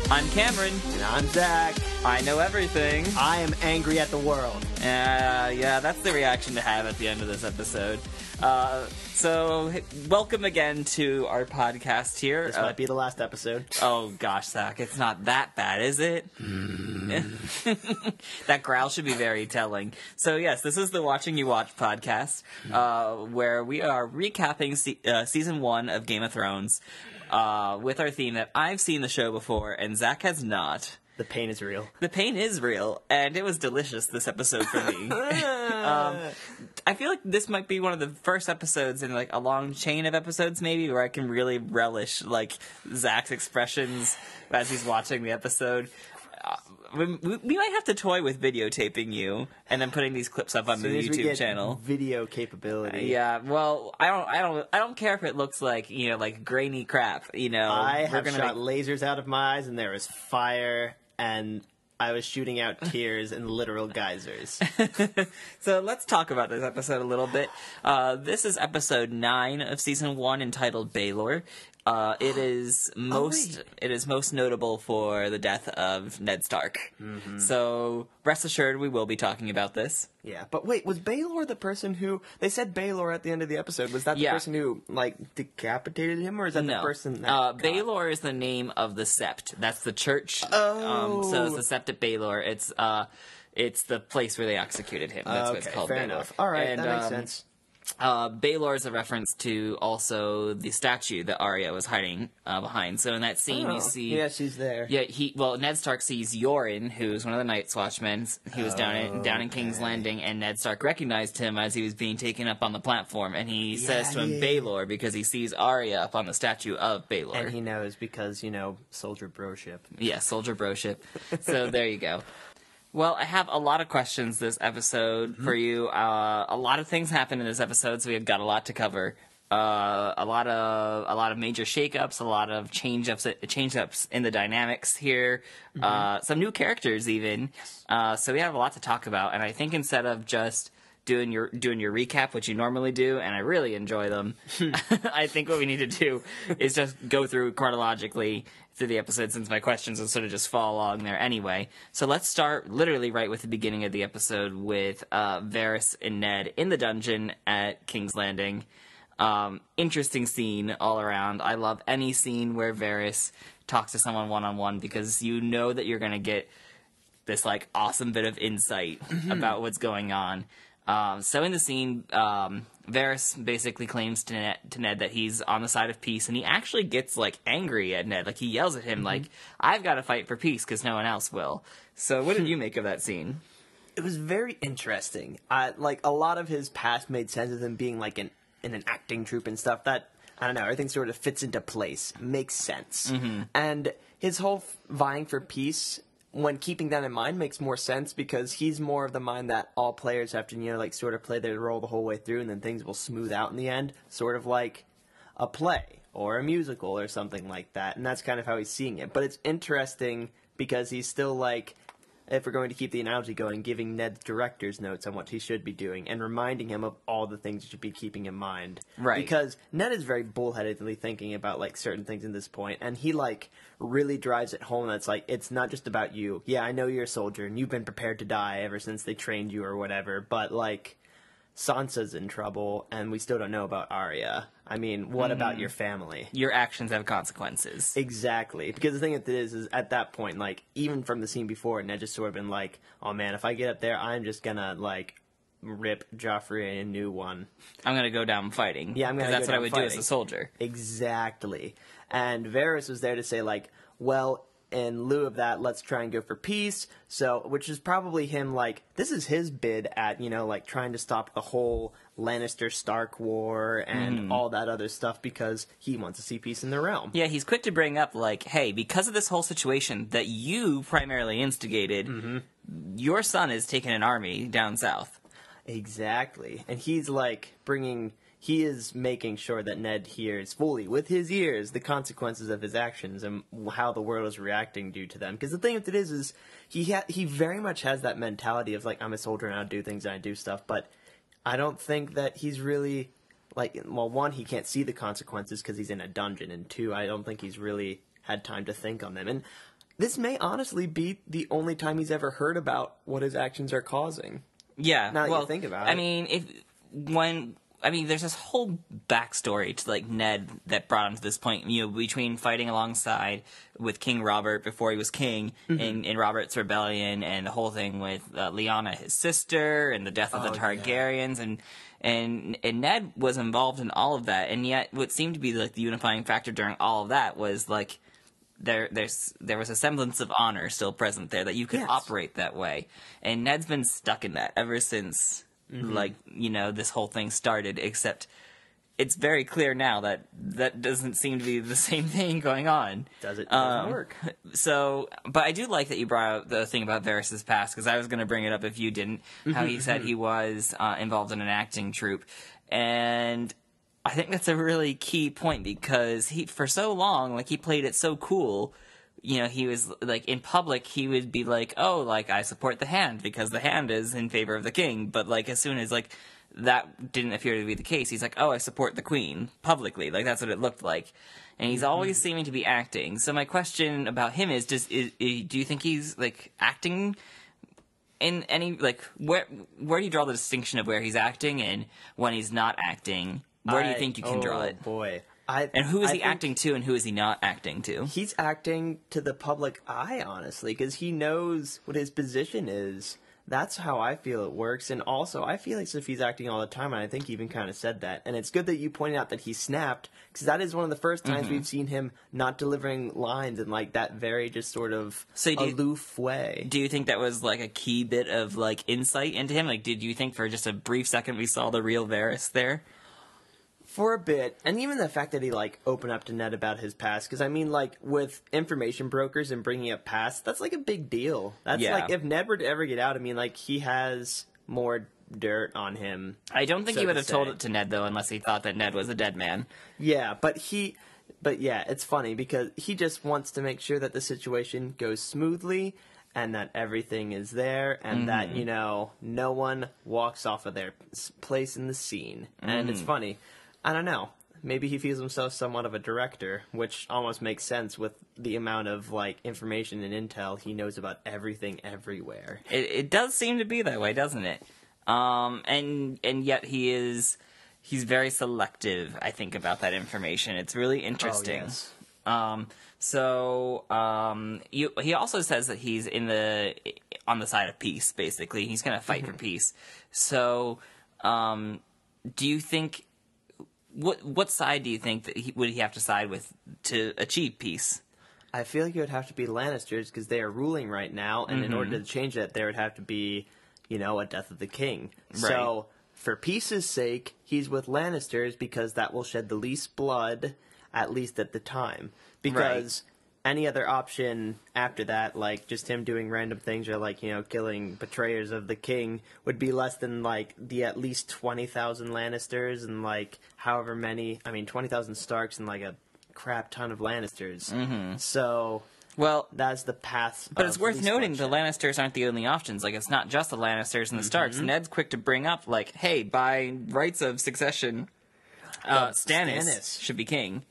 I'm Cameron. And I'm Zach. I know everything. I am angry at the world. Yeah, that's the reaction to have at the end of this episode. So, welcome again to our podcast here. This might be the last episode. Oh gosh, Zach, it's not that bad, is it? That growl should be very telling. So yes, this is the Watching You Watch podcast, where we are recapping season 1 of Game of Thrones, with our theme that I've seen the show before and Zach has not. The pain is real. The pain is real, and it was delicious this episode for me. I feel like this might be one of the first episodes in like a long chain of episodes, maybe, where I can really relish like Zach's expressions as he's watching the episode. We might have to toy with videotaping you and then putting these clips up on the YouTube channel. Video capability. Yeah, well, I don't care if it looks like, like grainy crap. I have shot lasers out of my eyes, and there was fire, and I was shooting out tears and literal geysers. So let's talk about this episode a little bit. This is episode 9 of season 1, entitled Baelor. It is most notable for the death of Ned Stark. Mm-hmm. So rest assured, we will be talking about this. Yeah, but wait, was Baelor the person who they said Baelor at the end of the episode? Was that the person who like decapitated him, or is that the person? That Baelor is the name of the sept. That's the church. Oh, so it's the sept at Baelor. It's the place where they executed him. That's what it's called. Fair Baelor. Enough. All right, that makes sense. Baelor is a reference to also the statue that Arya was hiding behind. So in that scene, you see... Yeah, she's there. Yeah, Ned Stark sees Yoren, who's one of the Night's Watchmen. He was down in King's Landing, and Ned Stark recognized him as he was being taken up on the platform. And he says to him, Baelor, because he sees Arya up on the statue of Baelor. And he knows because, soldier broship. Yeah, soldier broship. So there you go. Well, I have a lot of questions this episode for you. A lot of things happen in this episode, so we've got a lot to cover. A lot of major shakeups, a lot of change-ups in the dynamics here. Some new characters even. So we have a lot to talk about, and I think instead of just doing your recap, which you normally do, and I really enjoy them, I think what we need to do is just go through chronologically through the episode, since my questions will sort of just fall along there anyway. So let's start literally right with the beginning of the episode with Varys and Ned in the dungeon at King's Landing. Interesting scene all around. I love any scene where Varys talks to someone one-on-one, because you know that you're going to get this like awesome bit of insight about what's going on. So in the scene, Varys basically claims to Ned that he's on the side of peace, and he actually gets, like, angry at Ned. Like, he yells at him, like, I've got to fight for peace because no one else will. So what did you make of that scene? It was very interesting. Like, a lot of his past made sense of him being, like, in an acting troupe and stuff. That, I don't know, everything sort of fits into place. Makes sense. Mm-hmm. And his whole vying for peace, when keeping that in mind, makes more sense, because he's more of the mind that all players have to, sort of play their role the whole way through, and then things will smooth out in the end, sort of like a play or a musical or something like that. And that's kind of how he's seeing it. But it's interesting because he's still like, if we're going to keep the analogy going, giving Ned director's notes on what he should be doing and reminding him of all the things he should be keeping in mind. Right. Because Ned is very bullheadedly thinking about, like, certain things in this point, and he, like, really drives it home. That's like, it's not just about you. Yeah, I know you're a soldier, and you've been prepared to die ever since they trained you or whatever, but, like, Sansa's in trouble, and we still don't know about Arya. I mean, what about your family? Your actions have consequences. Exactly. Because the thing that it is at that point, like, even from the scene before, Ned just sort of been like, oh man, if I get up there, I'm just gonna, like, rip Joffrey a new one. I'm gonna go down fighting. Yeah, I'm gonna go down fighting. That's what I would do as a soldier. Exactly. And Varys was there to say, like, well, in lieu of that, let's try and go for peace. So, which is probably him, like, this is his bid at, like, trying to stop the whole Lannister-Stark war and all that other stuff, because he wants to see peace in the realm. Yeah, he's quick to bring up, like, hey, because of this whole situation that you primarily instigated, your son is taking an army down south. Exactly. And he's, like, he is making sure that Ned hears fully, with his ears, the consequences of his actions and how the world is reacting due to them. Because the thing with it is he very much has that mentality of, like, I'm a soldier and I do things and I do stuff, but I don't think that he's really, like, well, one, he can't see the consequences because he's in a dungeon, and two, I don't think he's really had time to think on them. And this may honestly be the only time he's ever heard about what his actions are causing. Yeah. Now that you think about it. I mean, there's this whole backstory to like Ned that brought him to this point. Between fighting alongside with King Robert before he was king in Robert's rebellion, and the whole thing with Lyanna, his sister, and the death of the Targaryens, and Ned was involved in all of that. And yet, what seemed to be like the unifying factor during all of that was like there was a semblance of honor still present there, that you could operate that way. And Ned's been stuck in that ever since. This whole thing started, except it's very clear now that doesn't seem to be the same thing going on. Doesn't work. So, but I do like that you brought up the thing about Varys' past, because I was going to bring it up if you didn't, how he said he was involved in an acting troupe. And I think that's a really key point, because he, for so long, like, he played it so cool. He was, like, in public, he would be like, oh, like, I support the Hand, because the Hand is in favor of the king. But, like, as soon as, like, that didn't appear to be the case, he's like, oh, I support the queen, publicly. Like, that's what it looked like. And he's always seeming to be acting. So my question about him is, do you think he's, like, acting in any, like, where do you draw the distinction of where he's acting and when he's not acting? Where do you think you can draw it? Oh, boy. And who is he acting to, and who is he not acting to? He's acting to the public eye, honestly, because he knows what his position is. That's how I feel it works. And also, I feel as if he's acting all the time, and I think he even kind of said that. And it's good that you pointed out that he snapped, because that is one of the first times we've seen him not delivering lines in, like, that very just sort of aloof way. Do you think that was, like, a key bit of, like, insight into him? Like, did you think for just a brief second we saw the real Varys there? For a bit, and even the fact that he, like, opened up to Ned about his past, because, I mean, like, with information brokers and bringing up past, that's, like, a big deal. That's, like, if Ned were to ever get out, I mean, like, he has more dirt on him. I don't think he would have told it to Ned, though, unless he thought that Ned was a dead man. Yeah, but yeah, it's funny, because he just wants to make sure that the situation goes smoothly, and that everything is there, and that, no one walks off of their place in the scene. And it's funny. I don't know. Maybe he feels himself somewhat of a director, which almost makes sense with the amount of, like, information and intel he knows about everything everywhere. It does seem to be that way, doesn't it? And yet he's very selective, I think, about that information. It's really interesting. Oh, yes. He also says that he's on the side of peace, basically. He's going to fight for peace. So, do you think... What side do you think that would he have to side with to achieve peace? I feel like it would have to be Lannisters, because they are ruling right now, and in order to change that, there would have to be, a death of the king. Right. So, for peace's sake, he's with Lannisters, because that will shed the least blood, at least at the time. Because any other option after that, like just him doing random things or like, killing betrayers of the king would be less than like the at least 20,000 Lannisters and like however many, 20,000 Starks and like a crap ton of Lannisters. So, well, that's the path. But it's worth noting the Lannisters aren't the only options. Like, it's not just the Lannisters and the Starks. Ned's quick to bring up, like, hey, by rights of succession, Stannis should be king.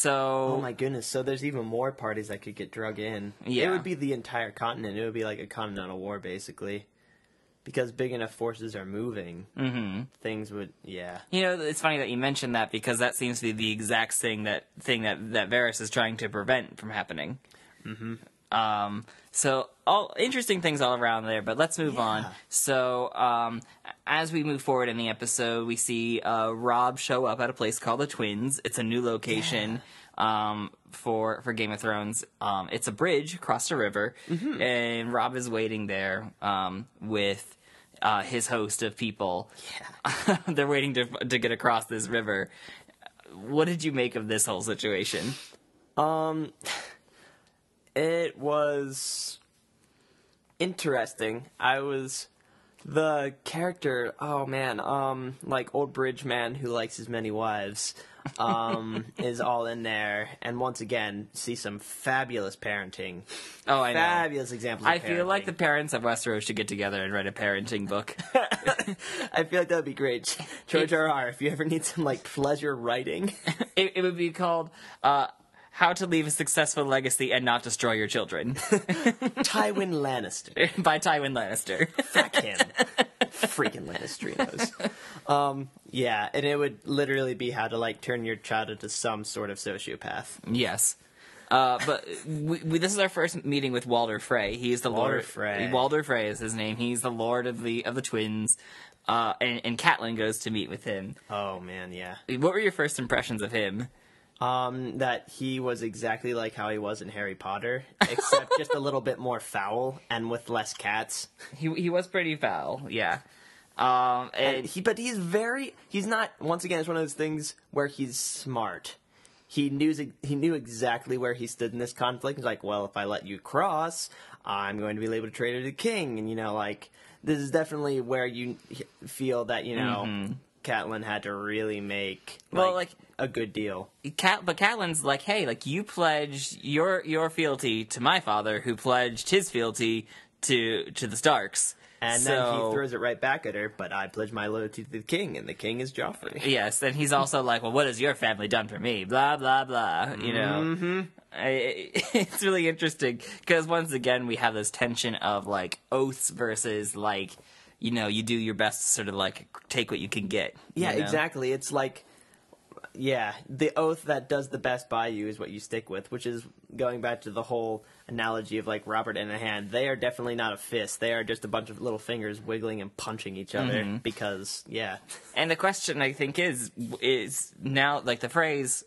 Oh my goodness, so there's even more parties that could get drug in. Yeah. It would be the entire continent. It would be like a continental war, basically. Because big enough forces are moving. Things would, it's funny that you mentioned that, because that seems to be the exact thing that Varys is trying to prevent from happening. So, all interesting things all around there, but let's move on. So, as we move forward in the episode, we see Robb show up at a place called the Twins. It's a new location for Game of Thrones. It's a bridge across the river, and Robb is waiting there with his host of people. They're waiting to get across this river. What did you make of this whole situation? It was interesting. The character, like Old Bridge Man who likes his many wives, is all in there. And once again, see some fabulous parenting. Oh, I know. Fabulous examples of parenting. I feel like the parents of Westeros should get together and write a parenting book. I feel like that would be great. George R.R., if you ever need some, like, pleasure writing. It would be called, How to Leave a Successful Legacy and Not Destroy Your Children. Tywin Lannister. By Tywin Lannister. Fuck him. Freaking Lannistrinos. Yeah, and it would literally be how to, like, turn your child into some sort of sociopath. Yes. But this is our first meeting with Walder Frey. He's the Walder Lord. Frey. Walder Frey is his name. He's the Lord of the twins. And Catelyn goes to meet with him. Oh, man, yeah. What were your first impressions of him? That he was exactly like how he was in Harry Potter, except just a little bit more foul and with less cats. He was pretty foul, yeah. But he's not, once again, it's one of those things where he's smart. He knew exactly where he stood in this conflict. He's like, well, if I let you cross, I'm going to be able to trade her to the king. And, like, this is definitely where you feel that, Catelyn had to really make, a good deal. But Catelyn's like, hey, like, you pledged your fealty to my father, who pledged his fealty to the Starks. And then he throws it right back at her, but I pledge my loyalty to the king, and the king is Joffrey. Yes, and he's also like, well, what has your family done for me? Blah, blah, blah, Mm-hmm. It's really interesting, because once again, we have this tension of, like, oaths versus, like, you do your best to sort of, like, take what you can get. Yeah, exactly. It's like, yeah, the oath that does the best by you is what you stick with, which is going back to the whole analogy of, like, Robert and a hand. They are definitely not a fist. They are just a bunch of little fingers wiggling and punching each other because, yeah. And the question, I think, is now, like, the phrase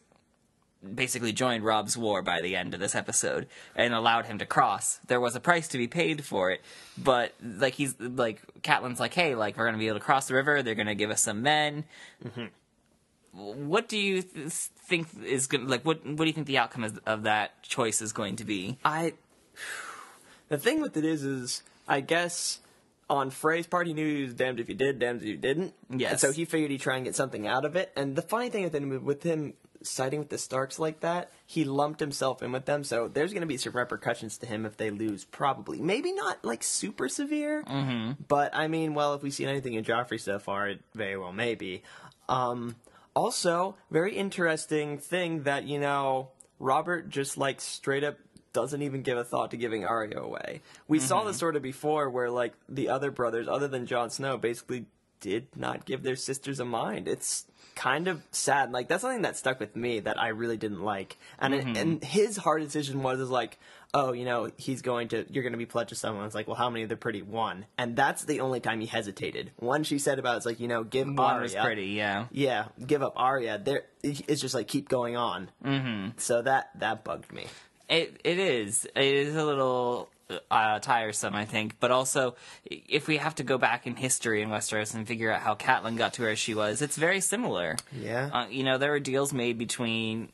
basically joined Robb's war by the end of this episode and allowed him to cross. There was a price to be paid for it, but, like, Catelyn's like, hey, like, we're going to be able to cross the river. They're going to give us some men. Mm-hmm. What do you think is going? Like, what do you think the outcome of that choice is going to be? The thing with it is I guess on Frey's part, he knew he was damned if you did, damned if you didn't. Yes. And so he figured he'd try and get something out of it. And the funny thing with him siding with the Starks like that, he lumped himself in with them. So there's going to be some repercussions to him if they lose, probably. Maybe not, like, super severe. Mm-hmm. But, I mean, well, if we've seen anything in Joffrey so far, it very well may be. Also, very interesting thing that, Robert just, like, straight up doesn't even give a thought to giving Arya away. We saw this sort of before where, like, the other brothers, other than Jon Snow, basically did not give their sisters a mind. It's kind of sad. Like, that's something that stuck with me that I really didn't like. And and his hard decision was like, oh, you're going to be pledged to someone. It's like, well, how many of the pretty? One. And that's the only time he hesitated. One she said about, it's like, give One Arya. was pretty, yeah. Yeah, give up Arya. It's just like, keep going on. Mm-hmm. So that bugged me. It is. It is a little tiresome, I think. But also, if we have to go back in history in Westeros and figure out how Catelyn got to where she was, it's very similar. Yeah. There were deals made between,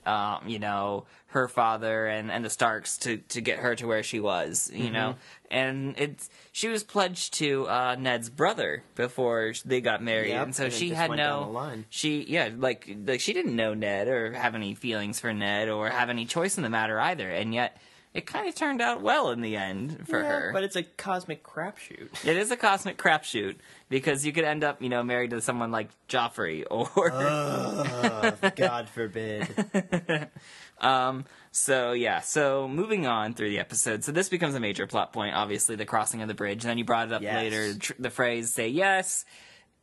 her father and the Starks to get her to where she was, know. And she was pledged to Ned's brother before they got married, yep, and so and she had she didn't know Ned or have any feelings for Ned or have any choice in the matter either, and yet it kind of turned out well in the end for her. But it's a cosmic crapshoot. It is a cosmic crapshoot because you could end up, married to someone like Joffrey or God forbid. So moving on through the episode. So this becomes a major plot point, obviously, the crossing of the bridge. And then you brought it up later, the phrase, say yes,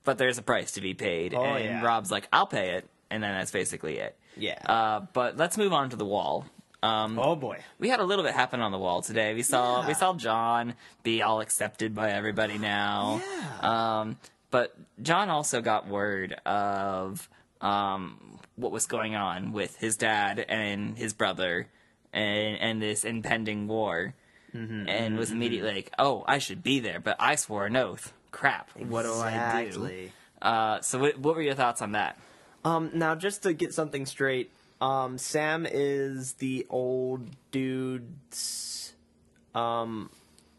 but there's a price to be paid. And Robb's like, I'll pay it. And then that's basically it. Yeah. But let's move on to the wall. Oh boy. We had a little bit happen on the wall today. We saw Jon be all accepted by everybody now. Yeah. But Jon also got word of what was going on with his dad and his brother and this impending war. And was immediately like, oh, I should be there, but I swore an oath. Crap. What do I do? So what were your thoughts on that? Now, just to get something straight, Sam is the old dude's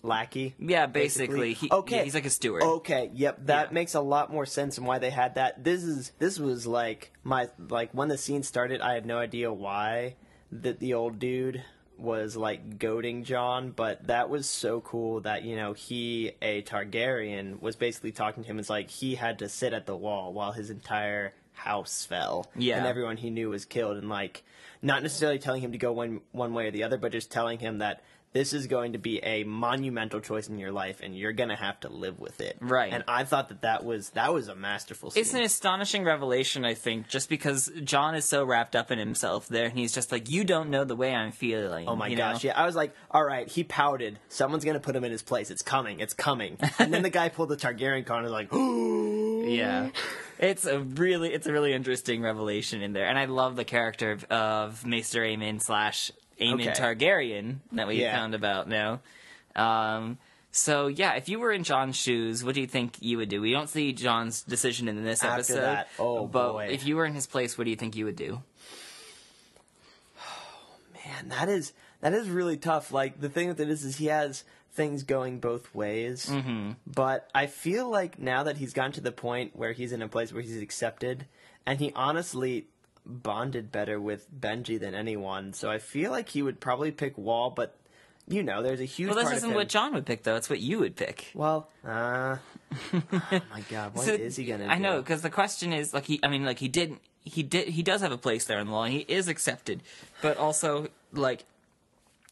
lackey. Yeah, basically. He's like a steward. Okay, yep, that makes a lot more sense and why they had that. This was like when the scene started, I had no idea why the old dude was like goading Jon, but that was so cool that he, a Targaryen, was basically talking to him. It's like he had to sit at the wall while his entire house fell. Yeah. And everyone he knew was killed, and like not necessarily telling him to go one way or the other, but just telling him that this is going to be a monumental choice in your life, and you're going to have to live with it. Right. And I thought that was a masterful scene. It's an astonishing revelation, I think, just because Jon is so wrapped up in himself there, and he's just like, you don't know the way I'm feeling. Oh my gosh, know? yeah. I was like, all right, he pouted. Someone's going to put him in his place. It's coming. And then the guy pulled the Targaryen card and was like, ooh. Yeah. It's a really interesting revelation in there. And I love the character of Maester Aemon / Aemon Targaryen that we found about now. So, yeah, if you were in Jon's shoes, what do you think you would do? We don't see Jon's decision in this After episode. that, but boy. if you were in his place, what do you think you would do? Man, that is really tough. Like, the thing with it is he has things going both ways. Mm-hmm. But I feel like now that he's gotten to the point where he's in a place where he's accepted, and he honestly bonded better with Benji than anyone, so I feel like he would probably pick Wall, but you know, there's a huge Well, part this of isn't him. what Jon would pick, though. It's what you would pick. Well, oh my god, what is he gonna do? I know, because the question is, like, he does have a place there in the law, and he is accepted, but also, like,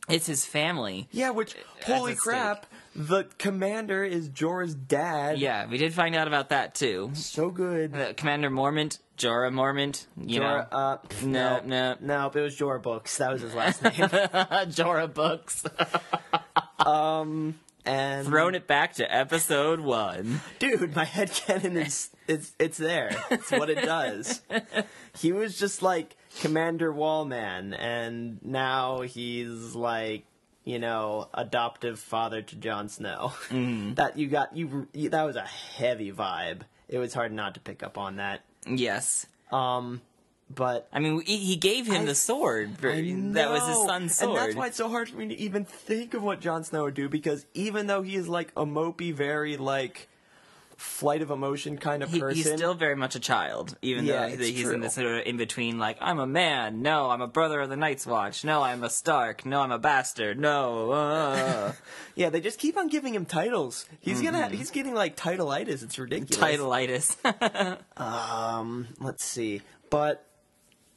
it's his family. Yeah, which, holy crap, the commander is Jorah's dad. Yeah, we did find out about that, too. So good. Commander Mormont, Jorah Mormont, No, it was Jorah Books. That was his last name. Jorah Books. And thrown it back to episode 1. Dude, my headcanon is it's there. It's what it does. He was just like Commander Wallman, and now he's like, you know, adoptive father to Jon Snow. Mm. That was a heavy vibe. It was hard not to pick up on that. Yes. But I mean, he gave him the sword. That was his son's sword. And that's why it's so hard for me to even think of what Jon Snow would do, because even though he is like a mopey, very like flight of emotion kind of person, he's still very much a child, even though he's in this sort of in between, like, I'm a man, no, I'm a brother of the Night's Watch, no, I'm a Stark, no, I'm a bastard, no. Yeah, they just keep on giving him titles. He's getting like titleitis. It's ridiculous. Titleitis. Let's see, but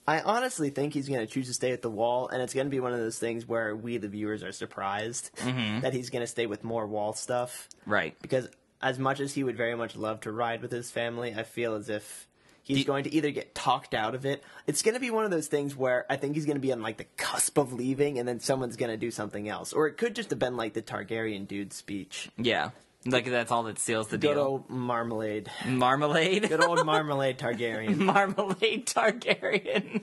I honestly think he's going to choose to stay at the Wall, and it's going to be one of those things where we, the viewers, are surprised that he's going to stay with more Wall stuff. Right. Because as much as he would very much love to ride with his family, I feel as if he's going to either get talked out of it. It's going to be one of those things where I think he's going to be on like the cusp of leaving, and then someone's going to do something else. Or it could just have been like the Targaryen dude's speech. Yeah. Like, that's all that seals the deal. Good old Marmalade. Marmalade? Good old Marmalade Targaryen. Marmalade Targaryen.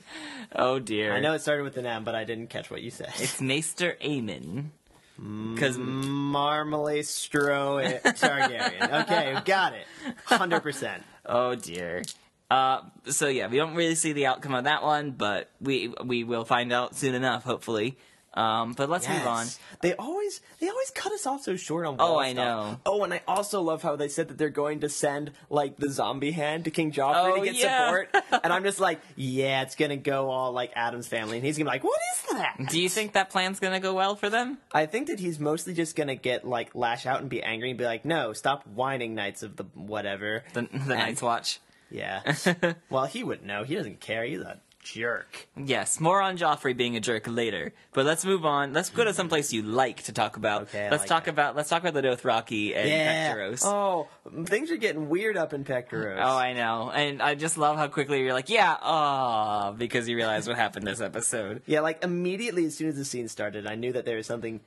Oh, dear. I know it started with an M, but I didn't catch what you said. It's Maester Aemon. Because Marmalade Targaryen. Okay, got it. 100%. Oh, dear. So, yeah, we don't really see the outcome of that one, but we will find out soon enough, hopefully. But let's move on. They always cut us off so short on Wall I stuff. know. Oh, and I also love how they said that they're going to send like the zombie hand to King Joffrey to get support. And I'm just like, yeah, it's gonna go all like Adam's family, and he's gonna be like, what is that? Do you think that plan's gonna go well for them? I think that he's mostly just gonna get like lash out and be angry and be like, no, stop whining, Knights of the whatever. The Night's Watch. Yeah. Well, he wouldn't know. He doesn't care. He's a jerk. Yes, more on Joffrey being a jerk later. But let's move on. Let's go to someplace you like to talk about. Okay, let's talk about the Dothraki and Pectoros. Oh, things are getting weird up in Pectoros. Oh, I know. And I just love how quickly you're like, because you realize what happened this episode. Yeah, like immediately as soon as the scene started, I knew that there was something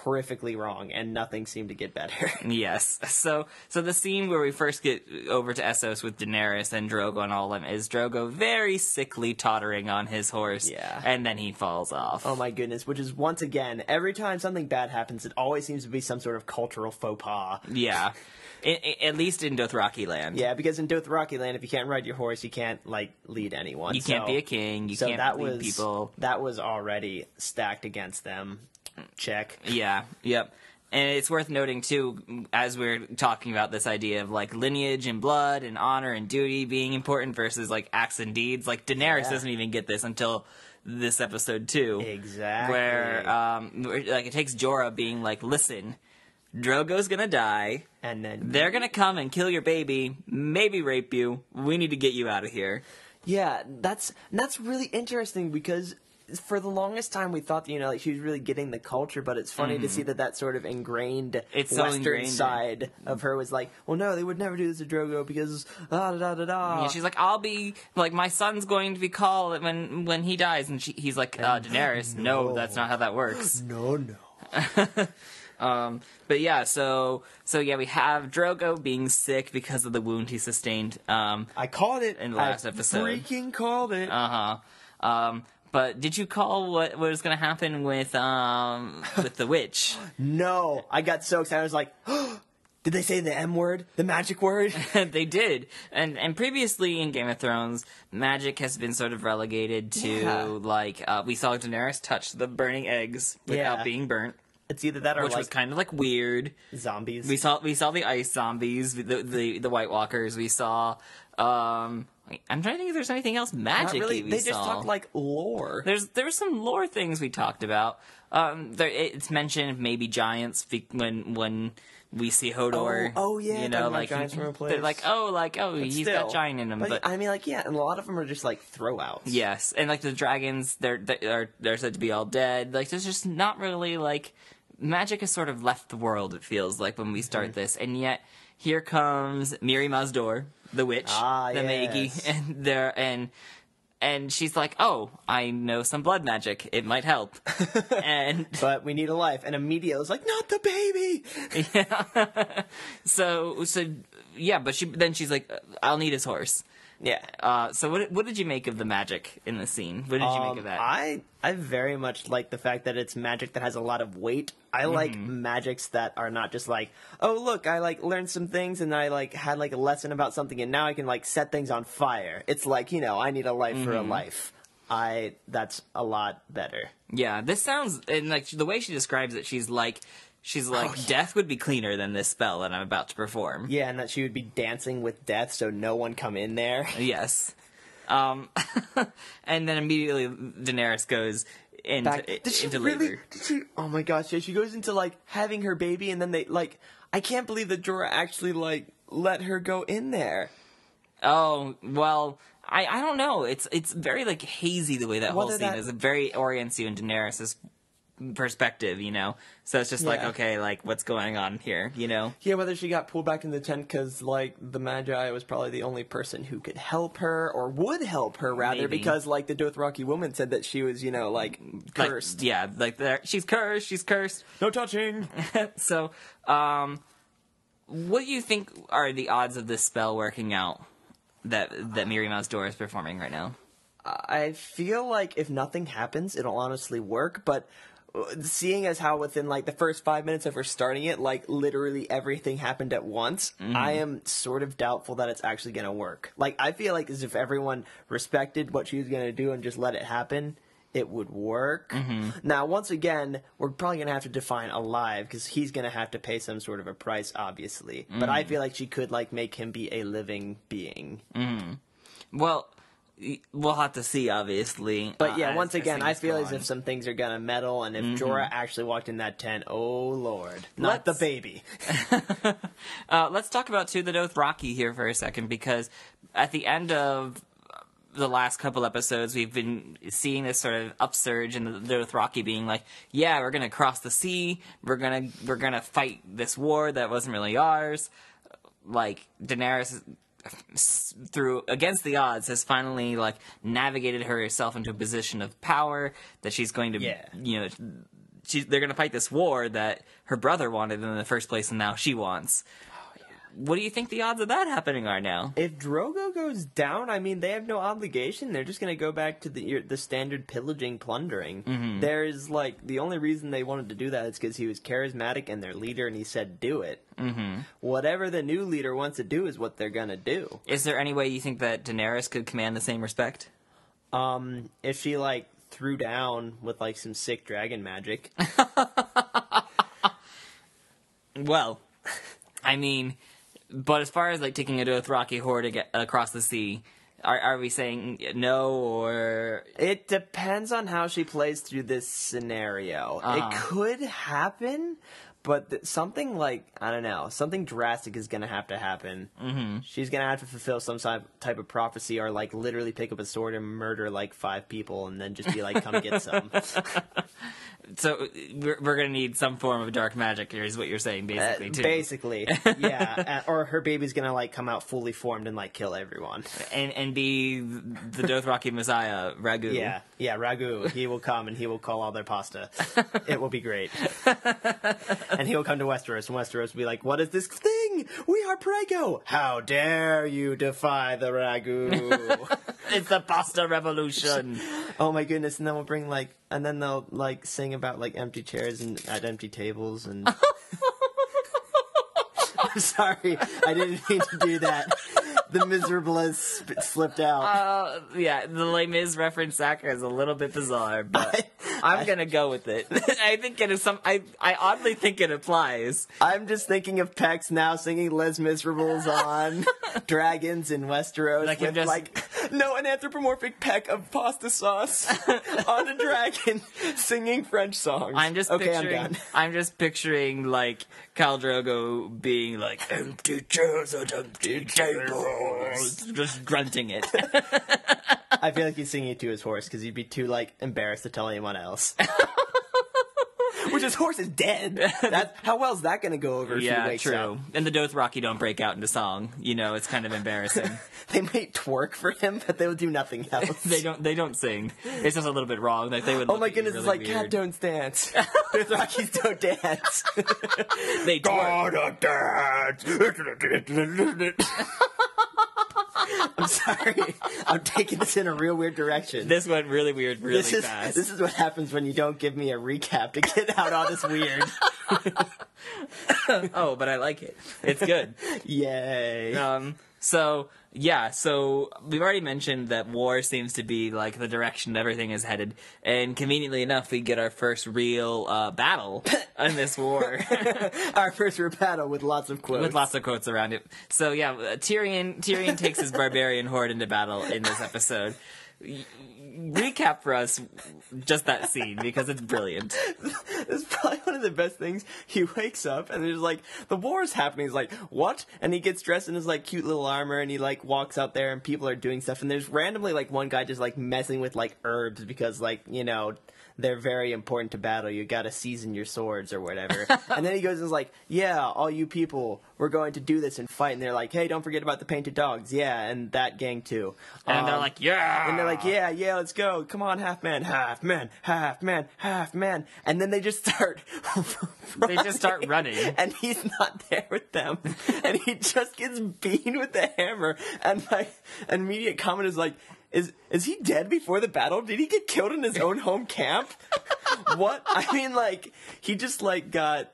horrifically wrong, and nothing seemed to get better. Yes. So the scene where we first get over to Essos with Daenerys and Drogo and all of them is Drogo very sickly tottering on his horse. Yeah. And then he falls off. Oh my goodness, which is once again, every time something bad happens, it always seems to be some sort of cultural faux pas. Yeah. At least in Dothraki land. Yeah, because in Dothraki land, if you can't ride your horse, you can't, like, lead anyone. You can't be a king. You can't lead people. That was already stacked against them. Check. Yeah, yep. And it's worth noting, too, as we're talking about this idea of, like, lineage and blood and honor and duty being important versus, like, acts and deeds. Like, Daenerys doesn't even get this until this episode, too. Exactly. Where, like, it takes Jorah being like, listen, Drogo's gonna die, And then they're gonna come and kill your baby, maybe rape you. We need to get you out of here. yeah, that's really interesting because for the longest time we thought, like she was really getting the culture, but it's funny to see that sort of ingrained It's so Western ingrained. side of her was like, well, no, they would never do this to Drogo because da da da da. Yeah, she's like, I'll be like, my son's going to be called when he dies, and he's like, Daenerys, no, that's not how that works. No. But yeah, so yeah, we have Drogo being sick because of the wound he sustained. I called it in the last I episode. Freaking called it. But did you call what was going to happen with the witch? No, I got so excited. I was like, did they say the M word, the magic word? They did, and previously in Game of Thrones, magic has been sort of relegated to we saw Daenerys touch the burning eggs without being burnt. It's either that or which was kind of like weird. Zombies. We saw the ice zombies, the White Walkers. We saw. I'm trying to think if there's anything else magic-y Not really. we They saw. just talked like lore. There were some lore things we talked about. It's mentioned maybe giants when we see Hodor. Oh yeah. You know, like giants from a place. they're like, he's got giant in him. But I mean, like, yeah, and a lot of them are just like throwouts. yes, and like the dragons, they're said to be all dead. Like there's just not really like magic has sort of left the world. It feels like when we start this, and yet here comes Miri Mazdor, the witch, the Maegi, and she's like, oh, I know some blood magic. It might help. But we need a life. And immediately it's like, not the baby. Yeah. So yeah, but she's like, I'll need his horse. Yeah. So what did you make of the magic in the scene? What did you make of that? I very much like the fact that it's magic that has a lot of weight. I like magics that are not just like, oh look, I like learned some things and I like had like a lesson about something and now I can like set things on fire. It's like, I need a life for a life. That's a lot better. Yeah, this sounds, and like the way she describes it, she's like, death would be cleaner than this spell that I'm about to perform. Yeah, and that she would be dancing with death so no one come in there. Yes. And then immediately Daenerys goes into labor. Oh my gosh, yeah, she goes into like having her baby and then they like, I can't believe that Jorah actually like let her go in there. Oh, well, I don't know. It's very like hazy the way that whole scene is. It very orients you in Daenerys' perspective, so it's just like, okay, like what's going on here, Yeah, whether she got pulled back in the tent because like the Magi was probably the only person who could help her or would help her rather. Maybe. Because like the Dothraki woman said that she was like cursed. She's cursed, No touching. So what do you think are the odds of this spell working out that Miri Mazdor is performing right now? I feel like if nothing happens, it'll honestly work, but seeing as how within like the first 5 minutes of her starting it, like literally everything happened at once, I am sort of doubtful that it's actually going to work. Like, I feel like as if everyone respected what she was going to do and just let it happen, it would work. Now, once again, we're probably going to have to define alive because he's going to have to pay some sort of a price, obviously. But I feel like she could like make him be a living being. Well, we'll have to see, obviously. But yeah, once again, I feel as if some things are gonna meddle, and if Jorah actually walked in that tent, oh lord, not the baby. Let's talk about the Dothraki here for a second, because at the end of the last couple episodes, we've been seeing this sort of upsurge in the Dothraki being like, yeah, we're gonna cross the sea, we're gonna fight this war that wasn't really ours. Like, Daenerys, through against the odds, has finally like navigated herself into a position of power that she's going to they're going to fight this war that her brother wanted in the first place and now she wants. What do you think the odds of that happening are now? If Drogo goes down, I mean, they have no obligation. They're just going to go back to the standard pillaging, plundering. There's, like, the only reason they wanted to do that is because he was charismatic and their leader, and he said, do it. Whatever the new leader wants to do is what they're going to do. Is there any way you think that Daenerys could command the same respect? If she, like, threw down with, like, some sick dragon magic. Well, I mean... But as far as like taking a Dothraki horde to get across the sea, are we saying no, or it depends on how she plays through this scenario? It could happen, But something like, I don't know, something drastic is going to happen. Mm-hmm. She's going to have to fulfill some type of prophecy or, like, literally pick up a sword and murder, like, 5 people and then just be like, come get some. So we're going to need some form of dark magic here is what you're saying, basically, too. Basically, yeah. Or her baby's going to, like, come out fully formed and, like, kill everyone. And be the Dothraki Messiah, Ragu. Yeah, Ragu. He will come and he will call all their pasta. It will be great. And he will come to Westeros, and Westeros will be like, what is this thing? We are Prego! How dare you defy the Ragu? It's the pasta revolution! Oh my goodness, and then we'll bring, like, and then they'll, like, sing about, like, empty chairs and at empty tables, and... I'm sorry, I didn't mean to do that. The miserablest slipped out. Yeah, the Les Mis reference, Zach, is a little bit bizarre, but I'm gonna go with it. I think it is I oddly think it applies. I'm just thinking of Pex now singing Les Miserables on dragons in Westeros like with, an anthropomorphic peck of pasta sauce on a dragon singing French songs. I'm just picturing, like, Khal Drogo being like, empty chairs at empty tables, just grunting it. I feel like he's singing it to his horse because he'd be too, like, embarrassed to tell anyone else. Which his horse is dead. How well is that going to go over if he wakes up? And the Dothraki don't break out into song. You know, it's kind of embarrassing. They might twerk for him, but they will do nothing else. They don't sing. It's just a little bit wrong. Like, they would. Oh my goodness! Really it's like weird. cat don't dance. Dothrakis don't dance. They gotta dance. I'm sorry. I'm taking this in a real weird direction. This went really weird really fast. This is what happens when you don't give me a recap to get out all this weird. Oh, but I like it. It's good. Yay. So we've already mentioned that war seems to be, like, the direction everything is headed, and conveniently enough, we get our first real battle in this war. Our first real battle with lots of quotes. With lots of quotes around it. So yeah, Tyrion takes his barbarian horde into battle in this episode. Recap for us just that scene, because it's brilliant. It's probably one of the best things. He wakes up and there's, like, the war is happening. He's like, what? And he gets dressed in his, like, cute little armor and he, like, walks out there and people are doing stuff. And there's randomly, like, one guy just, like, messing with, like, herbs because, like, you know, they're very important to battle. You gotta season your swords or whatever. And then he goes and is like, yeah, all you people, we're going to do this and fight. And they're like, hey, don't forget about the painted dogs. Yeah, and that gang too. And they're like, yeah. And they're like, yeah, let's go. Come on, half man, half man, half man, half man. And then they just start They just start running. And he's not there with them. And he just gets beaten with the hammer. And my immediate comment is like, is he dead before the battle? Did he get killed in his own home camp? What? I mean, like, he just, like, got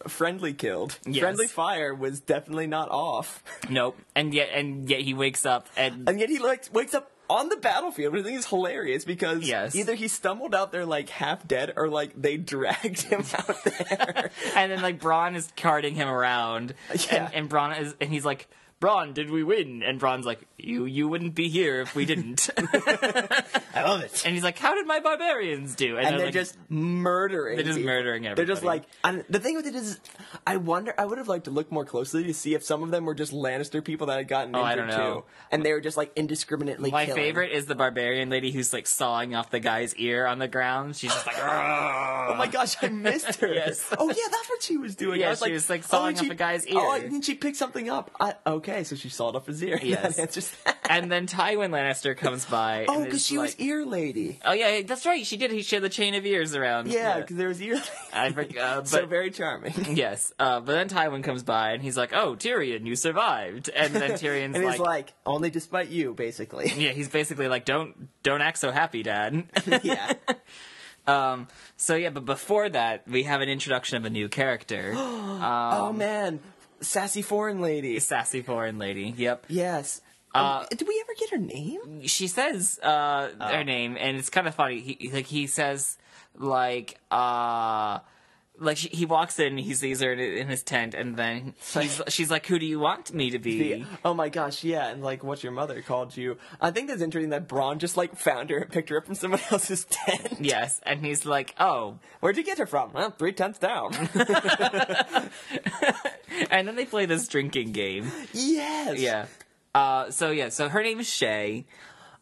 friendly killed. Yes. Friendly fire was definitely not off. Nope. And yet he wakes up and yet he, like, wakes up on the battlefield, which I think is hilarious because either he stumbled out there, like, half dead or, like, they dragged him out there. And then, like, Bronn is carting him around. Yeah. And Bronn and he's like, Bronn, did we win? And Bronn's like, you wouldn't be here if we didn't. I love it. And he's like, how did my barbarians do? And they're like, just murdering. They're just people. murdering everybody. They're just like, and the thing with it is, I would have liked to look more closely to see if some of them were just Lannister people that had gotten injured I don't know. too. And they were just, like, indiscriminately My killing. favorite is the barbarian lady who's, like, sawing off the guy's ear on the ground. She's just like, oh my gosh, I missed her. Yes. Oh yeah, that's what she was doing. Yeah, I was she was, like, sawing off a guy's ear. Oh, and then she picked something up. Okay, so she sawed off his ear. Yes. That answers that. And then Tywin Lannister comes by. Oh, because she was ear lady. Oh yeah, that's right. She did. She had the chain of ears around. Yeah, because there was ear lady. I forgot. So very charming. Yes. But then Tywin comes by and he's like, "Oh, Tyrion, you survived." And then Tyrion's and he's like, "Only despite you, basically." Yeah, he's basically like, "Don't act so happy, Dad." Yeah. So yeah, but before that, we have an introduction of a new character. Oh man, sassy foreign lady. Sassy foreign lady. Yep. Yes. Did we ever get her name? She says her name, and it's kind of funny. He says like like he walks in, he sees her in his tent, and then she's like, "Who do you want me to be?" Oh my gosh, yeah, and like, what's your mother called you? I think that's interesting that Bronn just like found her and picked her up from someone else's tent. Yes, and he's like, "Oh, where'd you get her from?" Well, 3 tents down. And then they play this drinking game. Yes. Yeah. So her name is Shay.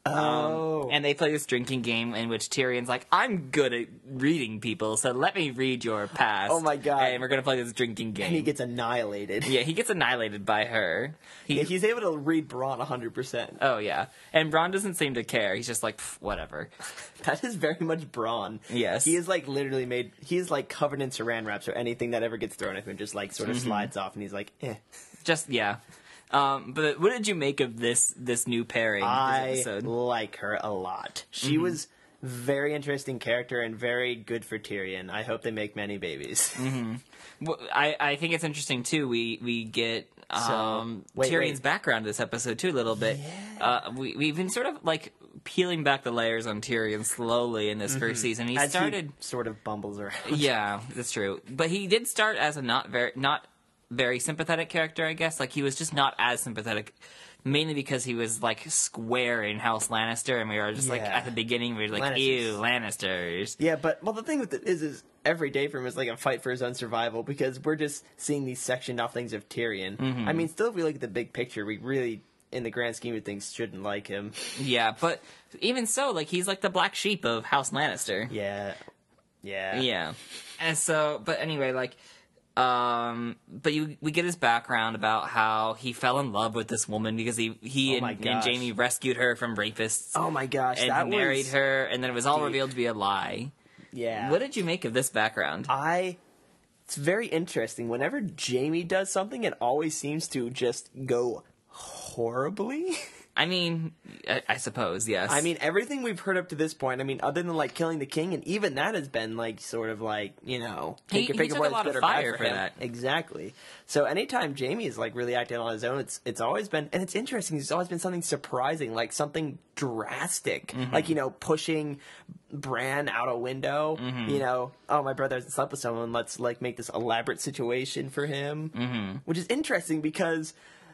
And they play this drinking game in which Tyrion's like, I'm good at reading people, so let me read your past. Oh my god. And we're gonna play this drinking game. And he gets annihilated. Yeah, he gets annihilated by her. He's able to read Bronn 100%. Oh, yeah. And Bronn doesn't seem to care. He's just like, whatever. That is very much Bronn. Yes. He is like literally he's like covered in saran wrap, so anything that ever gets thrown at him just like sort of slides off, and he's like, eh. Just, yeah. But what did you make of this new pairing this episode? I like her a lot. She was very interesting character and very good for Tyrion. I hope they make many babies. Well, I think it's interesting too. We get Tyrion's background this episode too a little bit. Yeah. We've been sort of like peeling back the layers on Tyrion slowly in this first season. He sort of bumbles around. Yeah, that's true. But he did start as a not very sympathetic character, I guess. Like, he was just not as sympathetic, mainly because he was, like, square in House Lannister, and we were just, like, at the beginning, we were like, ew, Lannisters. Yeah, but, well, the thing with it is every day for him is, like, a fight for his own survival, because we're just seeing these sectioned off things of Tyrion. I mean, still, if we look at the big picture, we really, in the grand scheme of things, shouldn't like him. Yeah, but even so, like, he's, like, the black sheep of House Lannister. Yeah. And so, but anyway, like, we get his background about how he fell in love with this woman because he and Jaime rescued her from rapists. Oh my gosh, and that he married her, and then it was all revealed to be a lie. Yeah. What did you make of this background? It's very interesting. Whenever Jaime does something, it always seems to just go horribly. I mean, I suppose, yes. I mean, everything we've heard up to this point, I mean, other than, like, killing the king, and even that has been, like, sort of, like, you know, he took a lot of fire for that. Exactly. So anytime Jaime is, like, really acting on his own, it's always been, and it's interesting, there's always been something surprising, like, something drastic. Like, you know, pushing Bran out a window, you know, oh, my brother hasn't slept with someone, let's, like, make this elaborate situation for him. Which is interesting because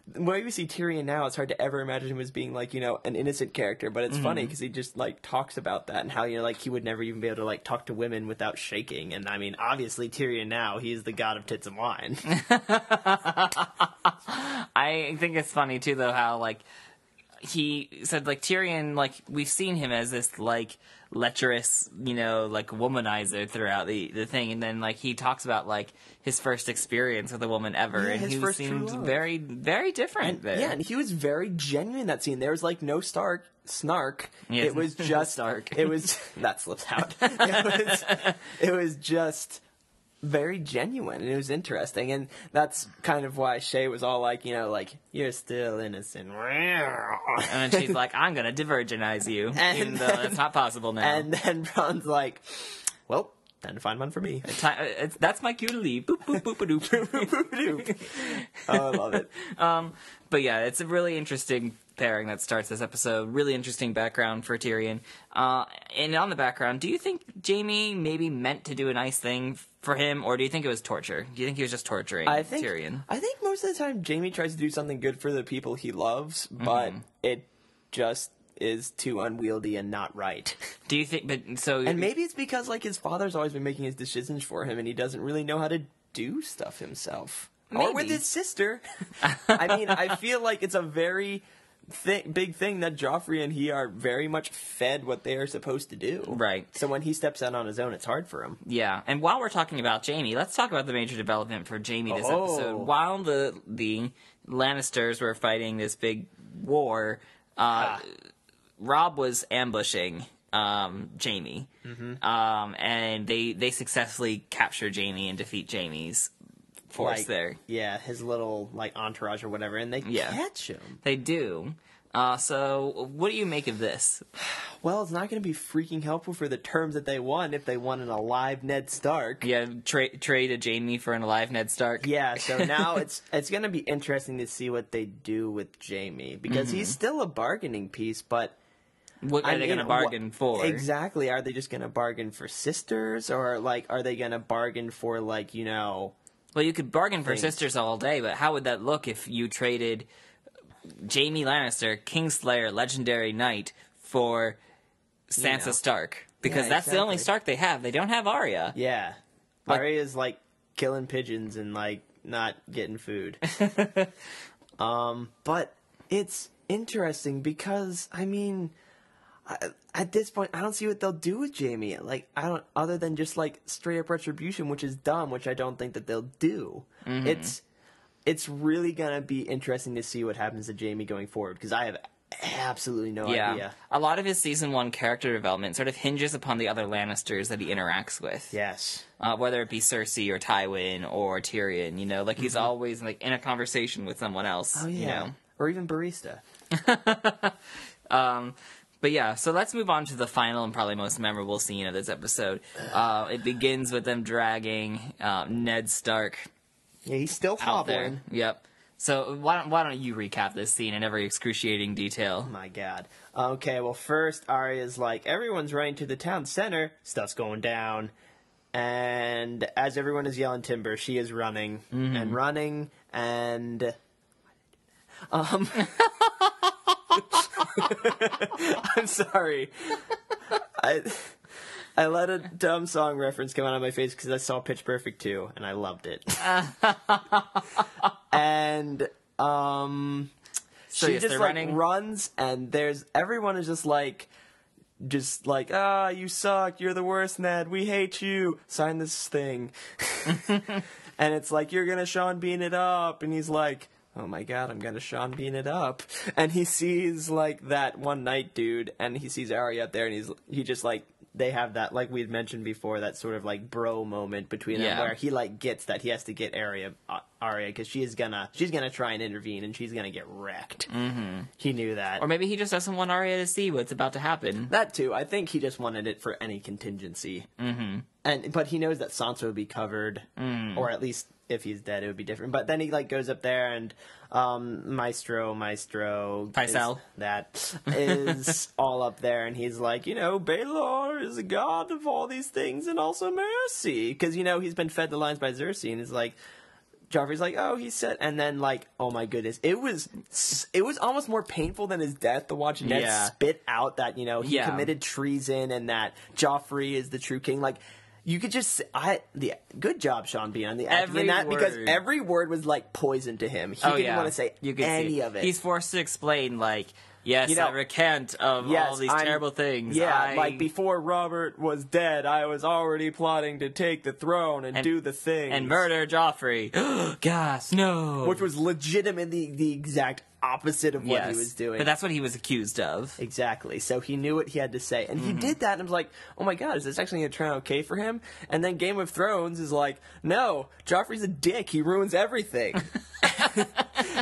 the way we see Tyrion now, it's hard to ever imagine him as being, like, you know, an innocent character, but it's funny because he just, like, talks about that and how, you know, like, he would never even be able to, like, talk to women without shaking. And, I mean, obviously, Tyrion now, he's the god of tits and wine. I think it's funny, too, though, how, like, he said, like, Tyrion, like, we've seen him as this, like, lecherous, you know, like, womanizer throughout the thing, and then, like, he talks about, like, his first experience with a woman ever, and he seemed very, very different there. Yeah, and he was very genuine in that scene. There was, like, no snark. Yeah, it was just... Stark. It was... That slips out. It was just very genuine, and it was interesting, and that's kind of why Shay was all like, you know, like, you're still innocent. And then she's like, I'm gonna divergenize you, even though that's not possible now. And then Bron's like, well, time to find one for me. That's my cue to leave. Boop, boop, boop, boop, boop, boop. Oh, I love it. But yeah, it's a really interesting pairing that starts this episode. Really interesting background for Tyrion. And on the background, do you think Jaime maybe meant to do a nice thing for him, or do you think it was torture? Do you think he was just torturing Tyrion? I think most of the time Jaime tries to do something good for the people he loves, but it just is too unwieldy and not right. Do you think? And maybe it's because, like, his father's always been making his decisions for him, and he doesn't really know how to do stuff himself. Maybe. Or with his sister. I mean, I feel like it's a very big thing that Joffrey and he are very much fed what they are supposed to do. Right. So when he steps out on his own, it's hard for him. Yeah. And while we're talking about Jaime, let's talk about the major development for Jaime this episode. While the Lannisters were fighting this big war, Robb was ambushing Jaime. And they successfully capture Jaime and defeat Jaime's force there. Yeah, his little, like, entourage or whatever, and they catch him. They do. So what do you make of this? Well, it's not going to be freaking helpful for the terms that they want if they want an alive Ned Stark. Yeah, trade a Jaime for an alive Ned Stark. Yeah, so now it's going to be interesting to see what they do with Jaime, because he's still a bargaining piece, but What are they going to bargain for? Exactly. Are they just going to bargain for sisters, or like are they going to bargain for like Well, you could bargain for sisters all day, but how would that look if you traded Jaime Lannister, Kingslayer, Legendary Knight, for Sansa Stark? Because that's the only Stark they have. They don't have Arya. Yeah. Arya's like killing pigeons and like not getting food. But it's interesting because I mean, at this point, I don't see what they'll do with Jaime. Like, I don't, other than just like straight up retribution, which is dumb, which I don't think that they'll do. It's really gonna be interesting to see what happens to Jaime going forward, because I have absolutely no idea. A lot of his season 1 character development sort of hinges upon the other Lannisters that he interacts with. Yes. Whether it be Cersei or Tywin or Tyrion, you know, like he's always like in a conversation with someone else. Oh yeah. You know? Or even Barista. But yeah, so let's move on to the final and probably most memorable scene of this episode. It begins with them dragging Ned Stark. Yeah, he's still out there. hobbling. Yep. So why don't you recap this scene in every excruciating detail? Oh my god. Okay, well first Arya's like, everyone's running to the town center, stuff's going down. And as everyone is yelling timber, she is running and running and I'm sorry. I let a dumb song reference come out of my face because I saw Pitch Perfect 2, and I loved it. And she just like running. Runs, and everyone is just like, you suck, you're the worst, Ned, we hate you, sign this thing. And it's like, you're gonna Sean Bean it up, and he's like, oh my god, I'm gonna Sean Bean it up. And he sees like that one night dude, and he sees Arya up there, and he just like, they have that, like we'd mentioned before, that sort of like bro moment between them where he like gets that he has to get Arya because she's gonna try and intervene and she's gonna get wrecked. He knew that. Or maybe he just doesn't want Arya to see what's about to happen. That too. I think he just wanted it for any contingency. But he knows that Sansa would be covered, or at least if he's dead, it would be different. But then he like goes up there and Maestro Pycelle. That is all up there, and he's like, Baelor is a god of all these things and also mercy, because he's been fed the lines by Cersei, and it's like Joffrey's like, oh, he said, and then like, oh my goodness, it was almost more painful than his death to watch Ned spit out that he committed treason and that Joffrey is the true king. Like, you could just good job, Sean Bean, on the acting in that, because every word was like poison to him. He didn't want to say any of it. He's forced to explain like, yes, I recant of all these terrible things. Yeah, like before Robert was dead, I was already plotting to take the throne and do the things. And murder Joffrey. Gosh, no. Which was legitimately the exact opposite of what he was doing. But that's what he was accused of. Exactly. So he knew what he had to say. And he did that, and I was like, oh my god, is this actually going to turn out okay for him? And then Game of Thrones is like, no, Joffrey's a dick. He ruins everything.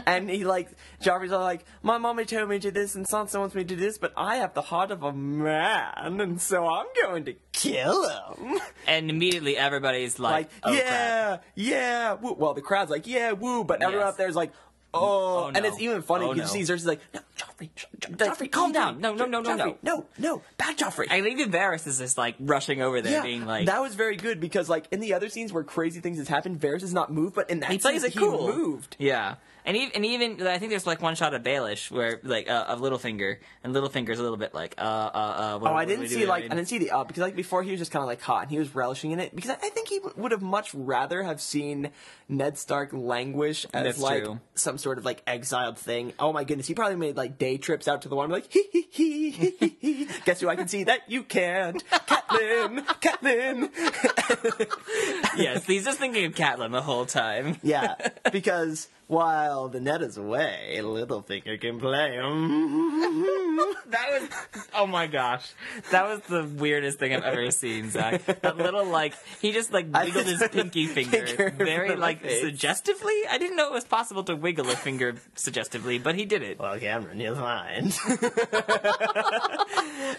And Joffrey's all like, my mommy told me to do this, and Sansa wants me to do this, but I have the heart of a man, and so I'm going to kill him. And immediately everybody's like oh, yeah, crap. Yeah, woo. Well, the crowd's like, yeah, woo, but everyone up there's like, oh, no. And it's even funny because you see Cersei's like, no, Joffrey, calm down. No, back Joffrey. And even Varys is just like rushing over there, being like, that was very good, because like in the other scenes where crazy things has happened, Varys is not moved, but in that he plays it cool. He moved. Yeah. And even I think there's like one shot of Baelish where like of Littlefinger, and Littlefinger's a little bit like I didn't see the because like before he was just kind of like hot and he was relishing in it, because I think he would have much rather have seen Ned Stark languish as some sort of like exiled thing. Oh my goodness, he probably made like day trips out to the water, like he. Guess who I can see that you can't? Catelyn. Yes, he's just thinking of Catelyn the whole time. Yeah, because while the Ned is away, Littlefinger can play. That was, oh my gosh, that was the weirdest thing I've ever seen, Zach. That little he just wiggled his pinky finger very suggestively. I didn't know it was possible to wiggle a finger suggestively, but he did it. Well, Cameron, you're fine.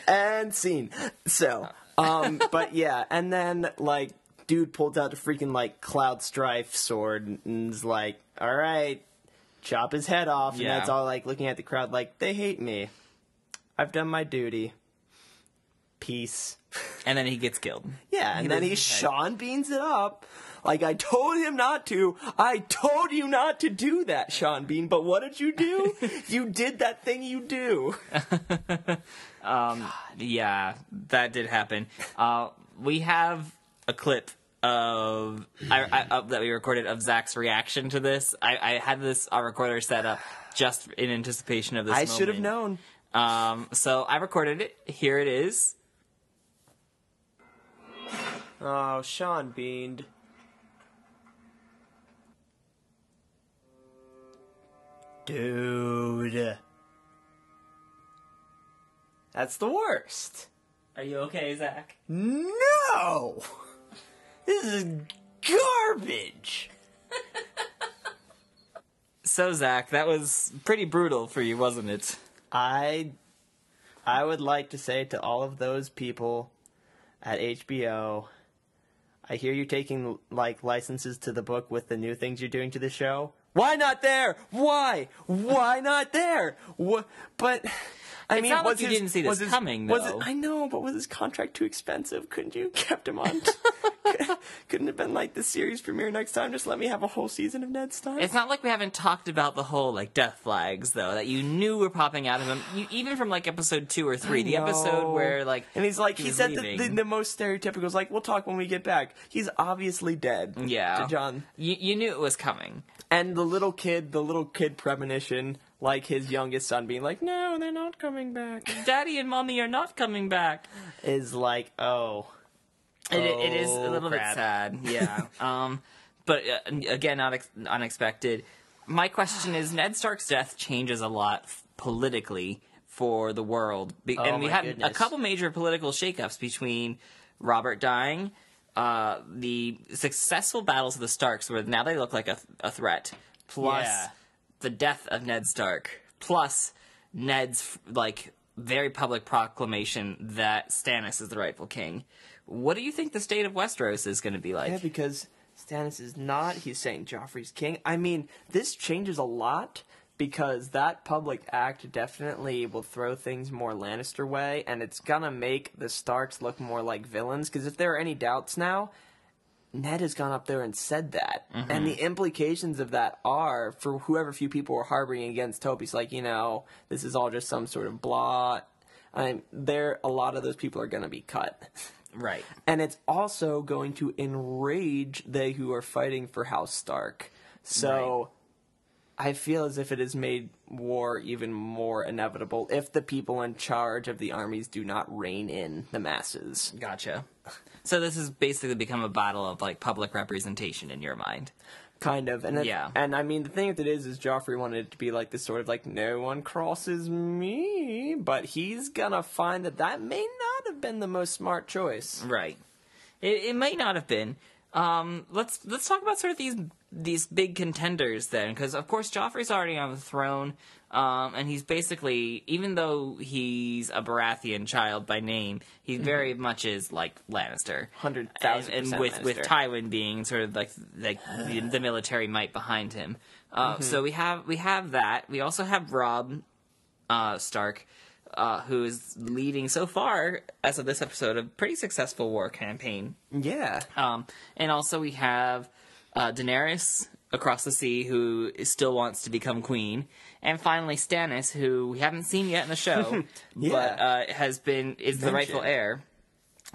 And scene. So, but yeah, and then dude pulled out a freaking Cloud Strife sword and is like, all right, chop his head off. And that's all looking at the crowd like, they hate me. I've done my duty. Peace. And then he gets killed. Yeah, and then he Sean Beans it up. Like, I told him not to. I told you not to do that, Sean Bean. But what did you do? You did that thing you do. Yeah, that did happen. We have a clip of that we recorded of Zach's reaction to this. I had this recorder set up just in anticipation of this moment. I should have known. So I recorded it. Here it is. Oh, Sean Bean. Dude. That's the worst. Are you okay, Zach? No! This is garbage! So, Zach, that was pretty brutal for you, wasn't it? I would like to say to all of those people at HBO, I hear you're taking, like, licenses to the book with the new things you're doing to the show. Why not there? Why? Why not there? But... I mean, not like you didn't see this coming, though. I know, but was his contract too expensive? Couldn't you kept him on? Couldn't have been like the series premiere next time. Just let me have a whole season of Ned Stark. It's not like we haven't talked about the whole like death flags though that you knew were popping out of him. Even from like episode 2 or 3, the episode where like and he's like he said the most stereotypical was like we'll talk when we get back. He's obviously dead. Yeah, to John. You knew it was coming. And the little kid premonition. Like his youngest son being like, no, they're not coming back. Daddy and Mommy are not coming back. Is like, It is a little bit sad, yeah. But again, not unexpected. My question is, Ned Stark's death changes a lot politically for the world. And we had a couple major political shakeups between Robert dying, the successful battles of the Starks, where now they look like a threat, plus the death of Ned Stark, plus Ned's like very public proclamation that Stannis is the rightful king. What do you think the state of Westeros is going to be like? Yeah, because Stannis is not. He's saying Joffrey's king. I mean, this changes a lot because that public act definitely will throw things more Lannister way, and it's going to make the Starks look more like villains. Because if there are any doubts now, Ned has gone up there and said that. Mm-hmm. And the implications of that are, for whoever few people were harboring against Toby's like, this is all just some sort of blah. A lot of those people are going to be cut. Right. And it's also going to enrage they who are fighting for House Stark. So I feel as if it has made war even more inevitable if the people in charge of the armies do not rein in the masses. Gotcha. So this has basically become a battle of like public representation in your mind. Kind of. And and I mean, the thing with it is Joffrey wanted it to be like this sort of like, no one crosses me, but he's gonna find that may not have been the most smart choice. Right. It may not have been. Let's talk about sort of these big contenders then, because of course Joffrey's already on the throne, and he's basically, even though he's a Baratheon child by name, he very much is like Lannister, 100,000%, and with Tywin being sort of like the military might behind him. So we have that. We also have Robb Stark, who is leading so far, as of this episode, a pretty successful war campaign. Yeah. And also we have Daenerys across the sea, who still wants to become queen. And finally Stannis, who we haven't seen yet in the show, but is the rightful heir.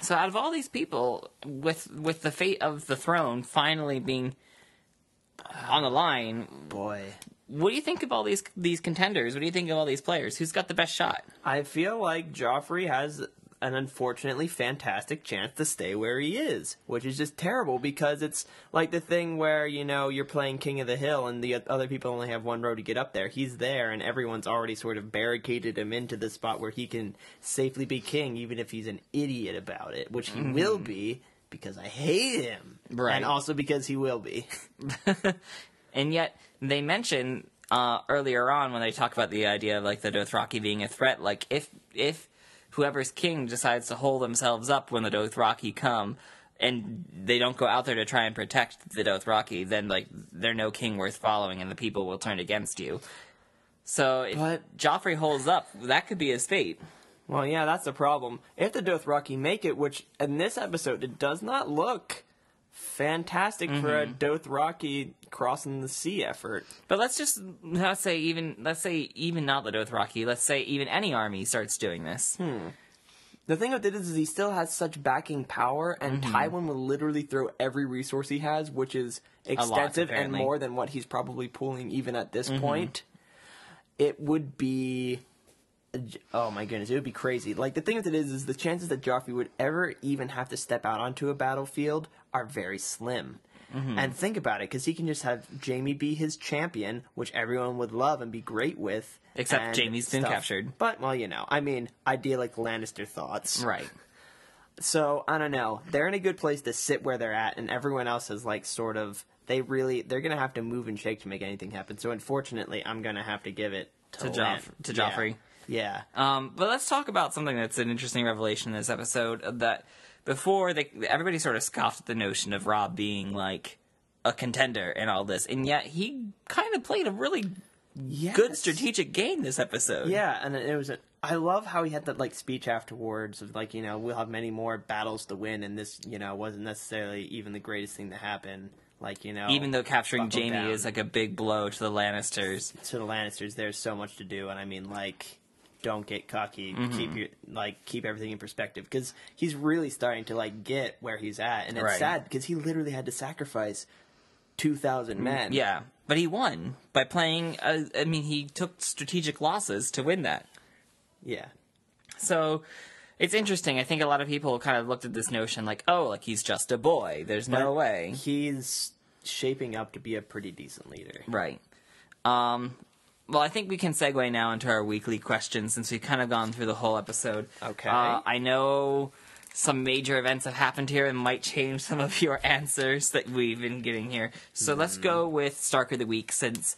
So out of all these people, with the fate of the throne finally being on the line... Boy... What do you think of all these contenders? What do you think of all these players? Who's got the best shot? I feel like Joffrey has an unfortunately fantastic chance to stay where he is, which is just terrible because it's like the thing where, you're playing King of the Hill and the other people only have one road to get up there. He's there and everyone's already sort of barricaded him into the spot where he can safely be king, even if he's an idiot about it, which he will be because I hate him. Right. And also because he will be. And yet, they mention earlier on when they talk about the idea of like the Dothraki being a threat, like if whoever's king decides to hold themselves up when the Dothraki come, and they don't go out there to try and protect the Dothraki, then like they're no king worth following, and the people will turn against you. So if Joffrey holds up, that could be his fate. Well, yeah, that's the problem. If the Dothraki make it, which in this episode it does not look fantastic for a Dothraki crossing the sea effort. But let's say even not the Dothraki. Let's say even any army starts doing this. The thing with it is he still has such backing power, and Tywin will literally throw every resource he has, which is extensive lot, and more than what he's probably pulling even at this point. It would be... Oh my goodness, it would be crazy. Like, the thing with it is the chances that Joffrey would ever even have to step out onto a battlefield are very slim. And think about it, because he can just have Jaime be his champion, which everyone would love and be great with. Except Jaime's been captured. But, well, idyllic Lannister thoughts. Right. So, I don't know. They're in a good place to sit where they're at, and everyone else is, like, sort of... They're going to have to move and shake to make anything happen. So, unfortunately, I'm going to have to give it to Joffrey. Yeah. But let's talk about something that's an interesting revelation in this episode. That before, everybody sort of scoffed at the notion of Robb being, like, a contender and all this. And yet, he kind of played a really good strategic game this episode. Yeah, and it was I love how he had that, like, speech afterwards of, like, we'll have many more battles to win, and this, wasn't necessarily even the greatest thing to happen. Like, even though capturing Jaime is, like, a big blow to the Lannisters. To the Lannisters, there's so much to do, and I mean, like... Don't get cocky. Keep everything in perspective, because he's really starting to get where he's at, and it's sad because he literally had to sacrifice 2,000 men. Yeah, but he won by playing. He took strategic losses to win that. Yeah. So it's interesting. I think a lot of people kind of looked at this notion like, he's just a boy. There's no way. He's shaping up to be a pretty decent leader. Right. Well, I think we can segue now into our weekly questions since we've kind of gone through the whole episode. Okay. I know some major events have happened here and might change some of your answers that we've been getting here. So let's go with Stark of the Week, since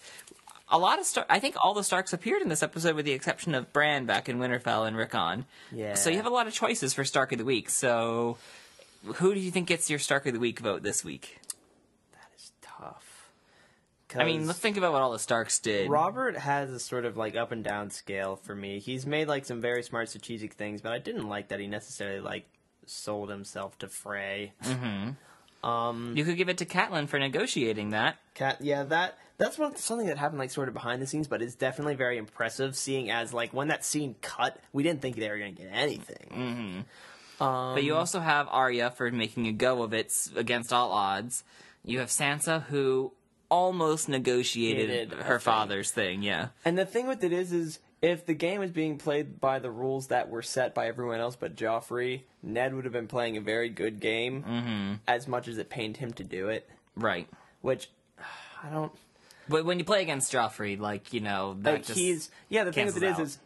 I think all the Starks appeared in this episode with the exception of Bran back in Winterfell and Rickon. Yeah. So you have a lot of choices for Stark of the Week. So who do you think gets your Stark of the Week vote this week? That is tough. Let's think about what all the Starks did. Robert has a sort of, up and down scale for me. He's made, some very smart strategic things, but I didn't like that he necessarily, sold himself to Frey. You could give it to Catelyn for negotiating that. That's something that happened, sort of behind the scenes, but it's definitely very impressive, seeing as, when that scene cut, we didn't think they were going to get anything. But you also have Arya for making a go of it against all odds. You have Sansa, who... almost negotiated her father's thing, yeah. And the thing with it is if the game was being played by the rules that were set by everyone else but Joffrey, Ned would have been playing a very good game, as much as it pained him to do it. Right. Which, I don't... But when you play against Joffrey, that just the thing with it is,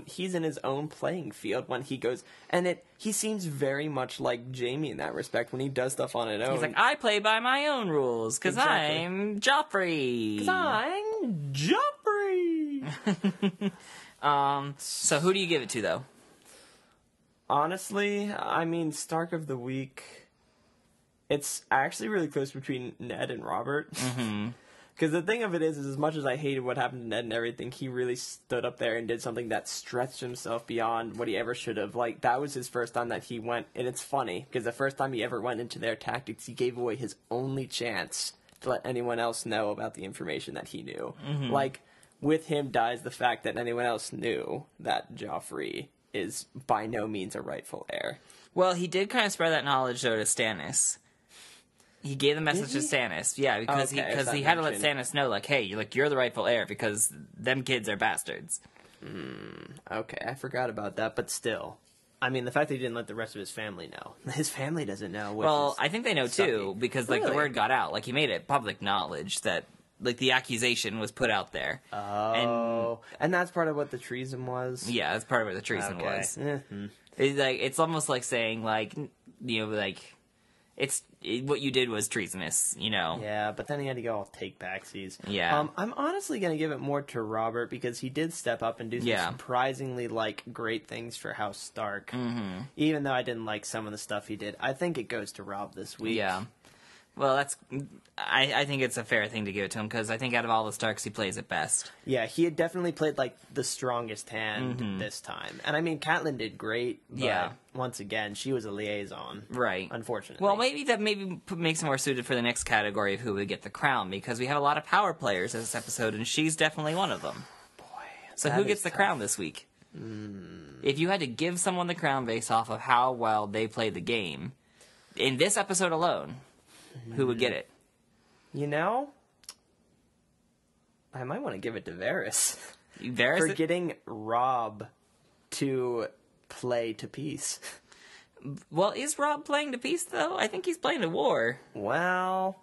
he's in his own playing field when he goes, and he seems very much like Jaime in that respect when he does stuff on his own. He's like, I play by my own rules, because I'm Joffrey. So who do you give it to, though? Honestly, Stark of the Week, it's actually really close between Ned and Robert. Because the thing of it is as much as I hated what happened to Ned and everything, he really stood up there and did something that stretched himself beyond what he ever should have. That was his first time that he went, and it's funny, because the first time he ever went into their tactics, he gave away his only chance to let anyone else know about the information that he knew. With him dies the fact that anyone else knew that Joffrey is by no means a rightful heir. Well, he did kind of spread that knowledge, though, to Stannis. He gave the message to Stannis, yeah, because he had to let Stannis know, hey, you're the rightful heir because them kids are bastards. Okay, I forgot about that, but still. The fact that he didn't let the rest of his family know. His family doesn't know. Well, I think they know too, because the word got out. He made it public knowledge that the accusation was put out there. Oh, and that's part of what the treason was? Yeah, that's part of what the treason was. It's almost like saying, it's what you did was treasonous, Yeah, but then he had to go all take backsies. Yeah. I'm honestly going to give it more to Robert because he did step up and do some surprisingly, great things for House Stark. Even though I didn't like some of the stuff he did. I think it goes to Robb this week. Yeah. Well, I think it's a fair thing to give it to him, because I think out of all the Starks, he plays it best. Yeah, he had definitely played, like, the strongest hand this time. And, I mean, Catelyn did great, but once again, she was a liaison. Right. Unfortunately. Well, maybe that makes him more suited for the next category of who would get the crown, because we have a lot of power players this episode, and she's definitely one of them. Boy, so who gets the crown this week? If you had to give someone the crown based off of how well they played the game, in this episode alone, who would get it? You know, I might want to give it to Varys. Varys for getting Robb to play to peace. Well, is Robb playing to peace, though? I think he's playing to war. Well...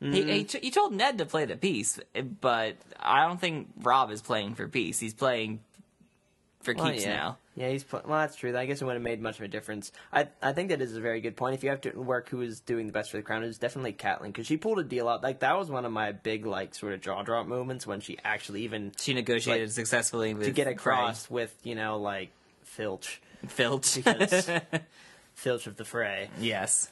He told Ned to play to peace, but I don't think Robb is playing for peace. He's playing for keeps now. Yeah, well, that's true. I guess it wouldn't have made much of a difference. I think that is a very good point. If you have to work who is doing the best for the crown, it's definitely Catelyn, because she pulled a deal out. Like, that was one of my big, like, sort of jaw drop moments when she actually even... She negotiated successfully with... To get across with, like, Filch. Filch. Because Filch of the Fray. Yes.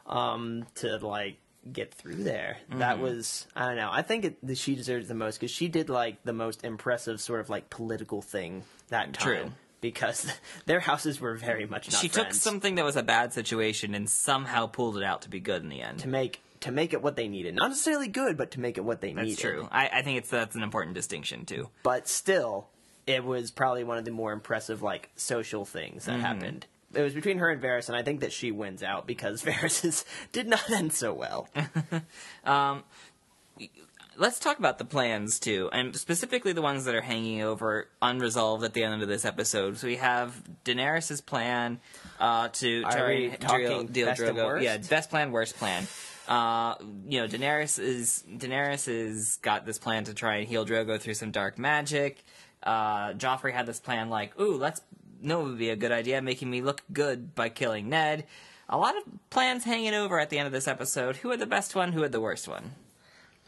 To, like, get through there. That was... I don't know. I think she deserves the most, because she did, like, the most impressive sort of, like, political thing that time. True. Because their houses were very much not She friends. took something that was a bad situation and somehow pulled it out to be good in the end. To make it what they needed. Not necessarily good, but to make it what they needed. That's true. I think that's an important distinction, too. But still, it was probably one of the more impressive, like, social things that happened. It was between her and Varys, and I think that she wins out because Varys did not end so well. Let's talk about the plans, too, and specifically the ones that are hanging over unresolved at the end of this episode. So we have Daenerys' plan to try and deal Drogo. Yeah, best plan, worst plan. Daenerys is got this plan to try and heal Drogo through some dark magic. Joffrey had this plan like, it would be a good idea, making me look good by killing Ned. A lot of plans hanging over at the end of this episode. Who had the best one? Who had the worst one?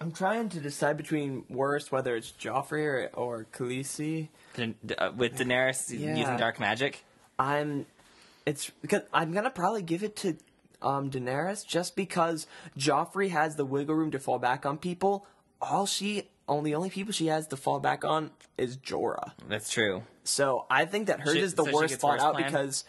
I'm trying to decide between worst, whether it's Joffrey or Khaleesi. With Daenerys using dark magic? It's because I'm gonna probably give it to Daenerys, just because Joffrey has the wiggle room to fall back on people. The only people she has to fall back on is Jorah. That's true. So I think that hers is the worst thought out plan? Because,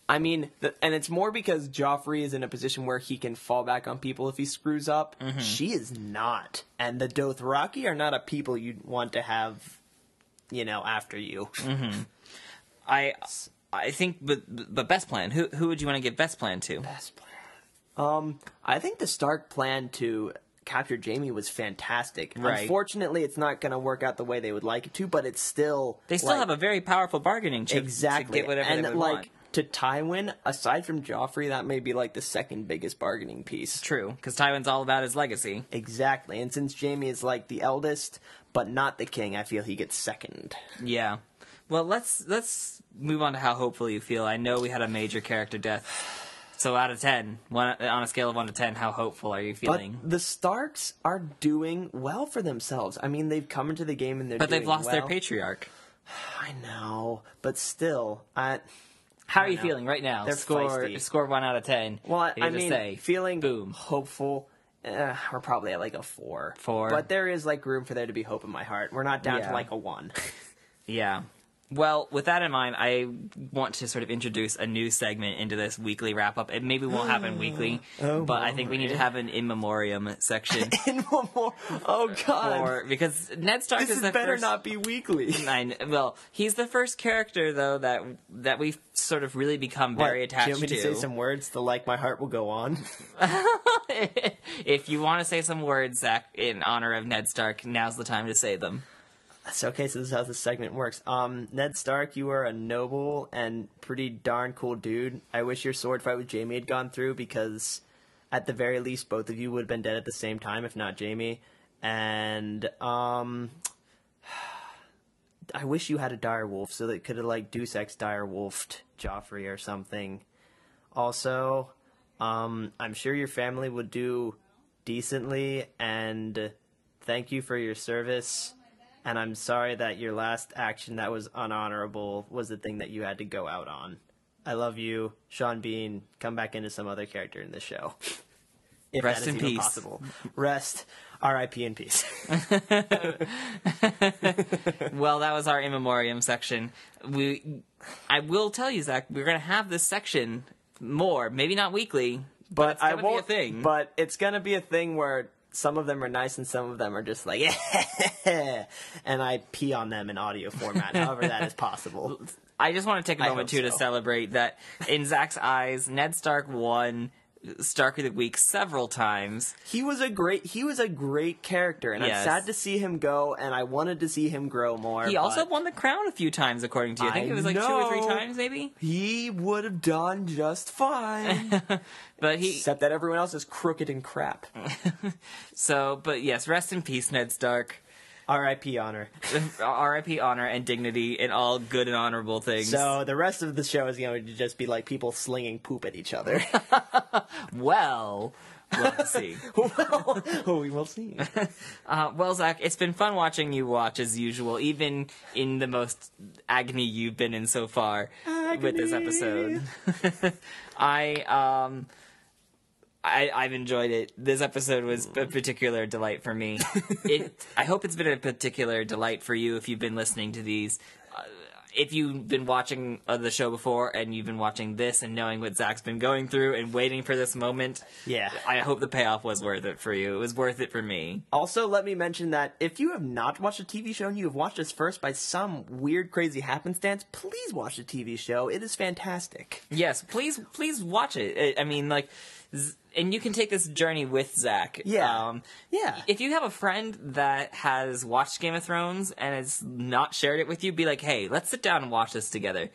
I mean, and it's more because Joffrey is in a position where he can fall back on people if he screws up. She is not. And the Dothraki are not a people you'd want to have, after you. I think, but best plan. Who would you want to give best plan to? Best plan. I think the Stark plan to capture Jaime was fantastic. Right. Unfortunately, it's not going to work out the way they would like it to, but it's still... They still have a very powerful bargaining chip to get whatever they would want. To Tywin, aside from Joffrey, that may be like the second biggest bargaining piece. True, because Tywin's all about his legacy. Exactly, and since Jaime is like the eldest, but not the king, I feel he gets second. Yeah. Well, let's move on to how hopeful you feel. I know we had a major character death. So out of 10, on a scale of 1 to 10, how hopeful are you feeling? But the Starks are doing well for themselves. I mean, they've come into the game and But they've lost their patriarch. I know, but still, How are you feeling right now? They're feisty. Score 1 out of 10. Well, I mean, feeling boom. hopeful. We're probably at like a 4. 4. But there is like room for there to be hope in my heart. We're not down to like a 1. Yeah. Well, with that in mind, I want to sort of introduce a new segment into this weekly wrap-up. It maybe won't happen weekly, but I think we need to have an in memoriam section. Oh, God. Because Ned Stark is the first... This better not be weekly. Well, he's the first character, though, that we've sort of really become very attached to. Do you want me to say some words? Like my heart will go on? If you want to say some words, Zach, in honor of Ned Stark, now's the time to say them. Okay, so this is how this segment works. Ned Stark, you are a noble and pretty darn cool dude. I wish your sword fight with Jaime had gone through, because at the very least, both of you would have been dead at the same time, if not Jaime. And, I wish you had a direwolf, so that it could have, like, Deus Ex direwolfed Joffrey or something. Also, I'm sure your family would do decently, and thank you for your service. And I'm sorry that your last action that was unhonorable was the thing that you had to go out on. I love you. Sean Bean, come back into some other character in the show. If Rest that is in even peace. possible. Rest, R.I.P. in peace. Well, that was our in memoriam section. I will tell you, Zach, we're going to have this section more, maybe not weekly, but it's going to be a thing. But it's going to be a thing where some of them are nice and some of them are just like, and I pee on them in audio format, however that is possible. I just want to take a moment, too, to so. celebrate that in Zach's eyes, Ned Stark won Stark of the Week several times. He was a great character, and Yes. I'm sad to see him go, and I wanted to see him grow more. He also but won the crown a few times, according to you. I think it was like 2 or 3 times, maybe? He would have done just fine. But Except that everyone else is crooked and crap. But yes, rest in peace, Ned Stark. R.I.P. honor. R.I.P. honor and dignity and all good and honorable things. So the rest of the show is going to just be like people slinging poop at each other. We'll see. We will see. Well, Zach, it's been fun watching you watch as usual, even in the most agony you've been in so far with this episode. I've enjoyed it. This episode was a particular delight for me. I hope it's been a particular delight for you if you've been listening to these. If you've been watching the show before and you've been watching this and knowing what Zach's been going through and waiting for this moment, Yeah. I hope the payoff was worth it for you. It was worth it for me. Also, let me mention that if you have not watched a TV show and you have watched us first by some weird, crazy happenstance, please watch the TV show. It is fantastic. Yes, please watch it. I mean, like, and you can take this journey with Zach. Yeah. If you have a friend that has watched Game of Thrones and has not shared it with you, be like, hey, let's sit down and watch this together.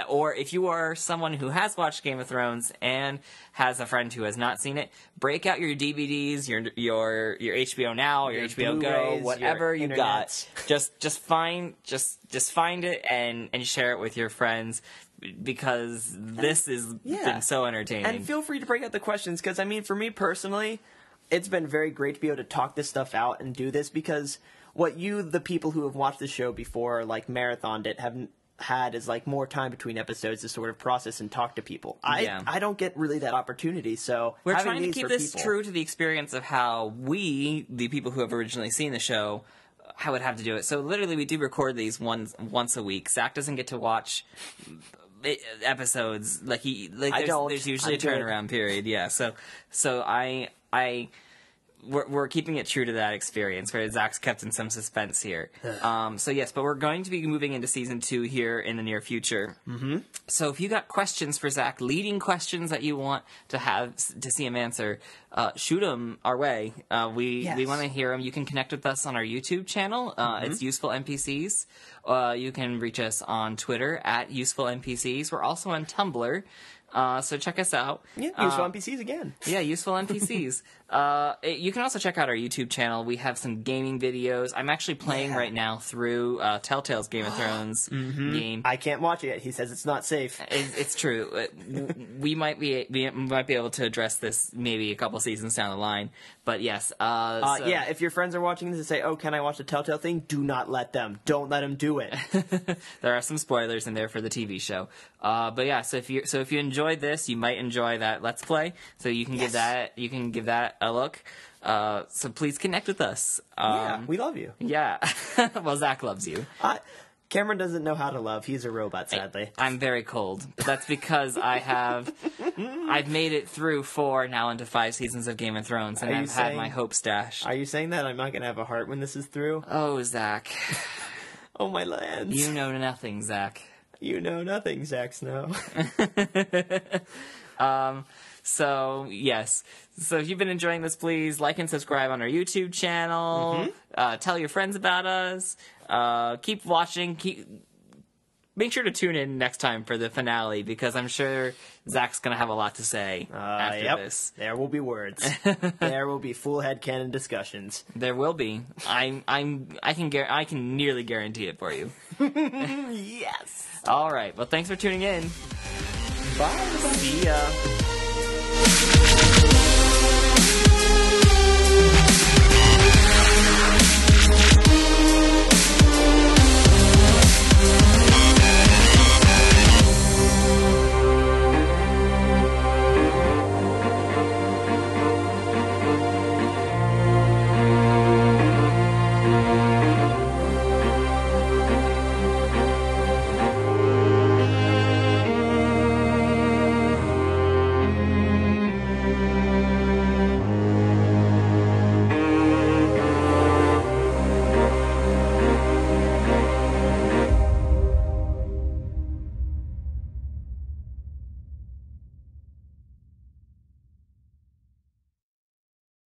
Or if you are someone who has watched Game of Thrones and has a friend who has not seen it, break out your DVDs, your HBO Now, your HBO Go, Blu-rays, whatever your you got. internets. Just find it and share it with your friends. Because this has been so entertaining. And feel free to bring up the questions, because, I mean, for me personally, it's been very great to be able to talk this stuff out and do this, because what the people who have watched the show before, like, marathoned it, haven't had is, like, more time between episodes to sort of process and talk to people. I don't get really that opportunity, so we're having trying to these keep for this people- true to the experience of how we, the people who have originally seen the show, how would have to do it. So literally we do record these once a week. Zach doesn't get to watch episodes there's usually a turnaround period. Yeah, so we're keeping it true to that experience where Zach's kept in some suspense here. So yes, but we're going to be moving into season 2 here in the near future. Mm-hmm. So if you got questions for Zach, leading questions that you want to see him answer, shoot them our way. We want to hear them. You can connect with us on our YouTube channel. It's Useful NPCs. You can reach us on Twitter at Useful NPCs. We're also on Tumblr. So check us out. Yeah, Useful NPCs again. Yeah, Useful NPCs. You can also check out our YouTube channel. We have some gaming videos. I'm actually playing right now through Telltale's Game of Thrones game. I can't watch it yet. He says it's not safe. It's true. We might be able to address this maybe a couple seasons down the line. But yes. Yeah, if your friends are watching this and say, oh, can I watch the Telltale thing? Do not let them. Don't let them do it. There are some spoilers in there for the TV show. But yeah, so if you enjoyed this, you might enjoy that Let's Play. So you can give that a look. So please connect with us. Yeah, we love you. Yeah. Well, Zach loves you. Cameron doesn't know how to love. He's a robot, sadly. I'm very cold. But that's because I've made it through 4, now into 5 seasons of Game of Thrones, and I've had my hope stashed. Are you saying that I'm not going to have a heart when this is through? Oh, Zach. Oh, my lands. You know nothing, Zach. You know nothing, Zach Snow. So, yes. So if you've been enjoying this, please like and subscribe on our YouTube channel. Tell your friends about us. Keep watching. Make sure to tune in next time for the finale, because I'm sure Zach's going to have a lot to say after this. There will be words. There will be full headcanon discussions. There will be. I can nearly guarantee it for you. Yes. All right. Well, thanks for tuning in. Bye. See ya.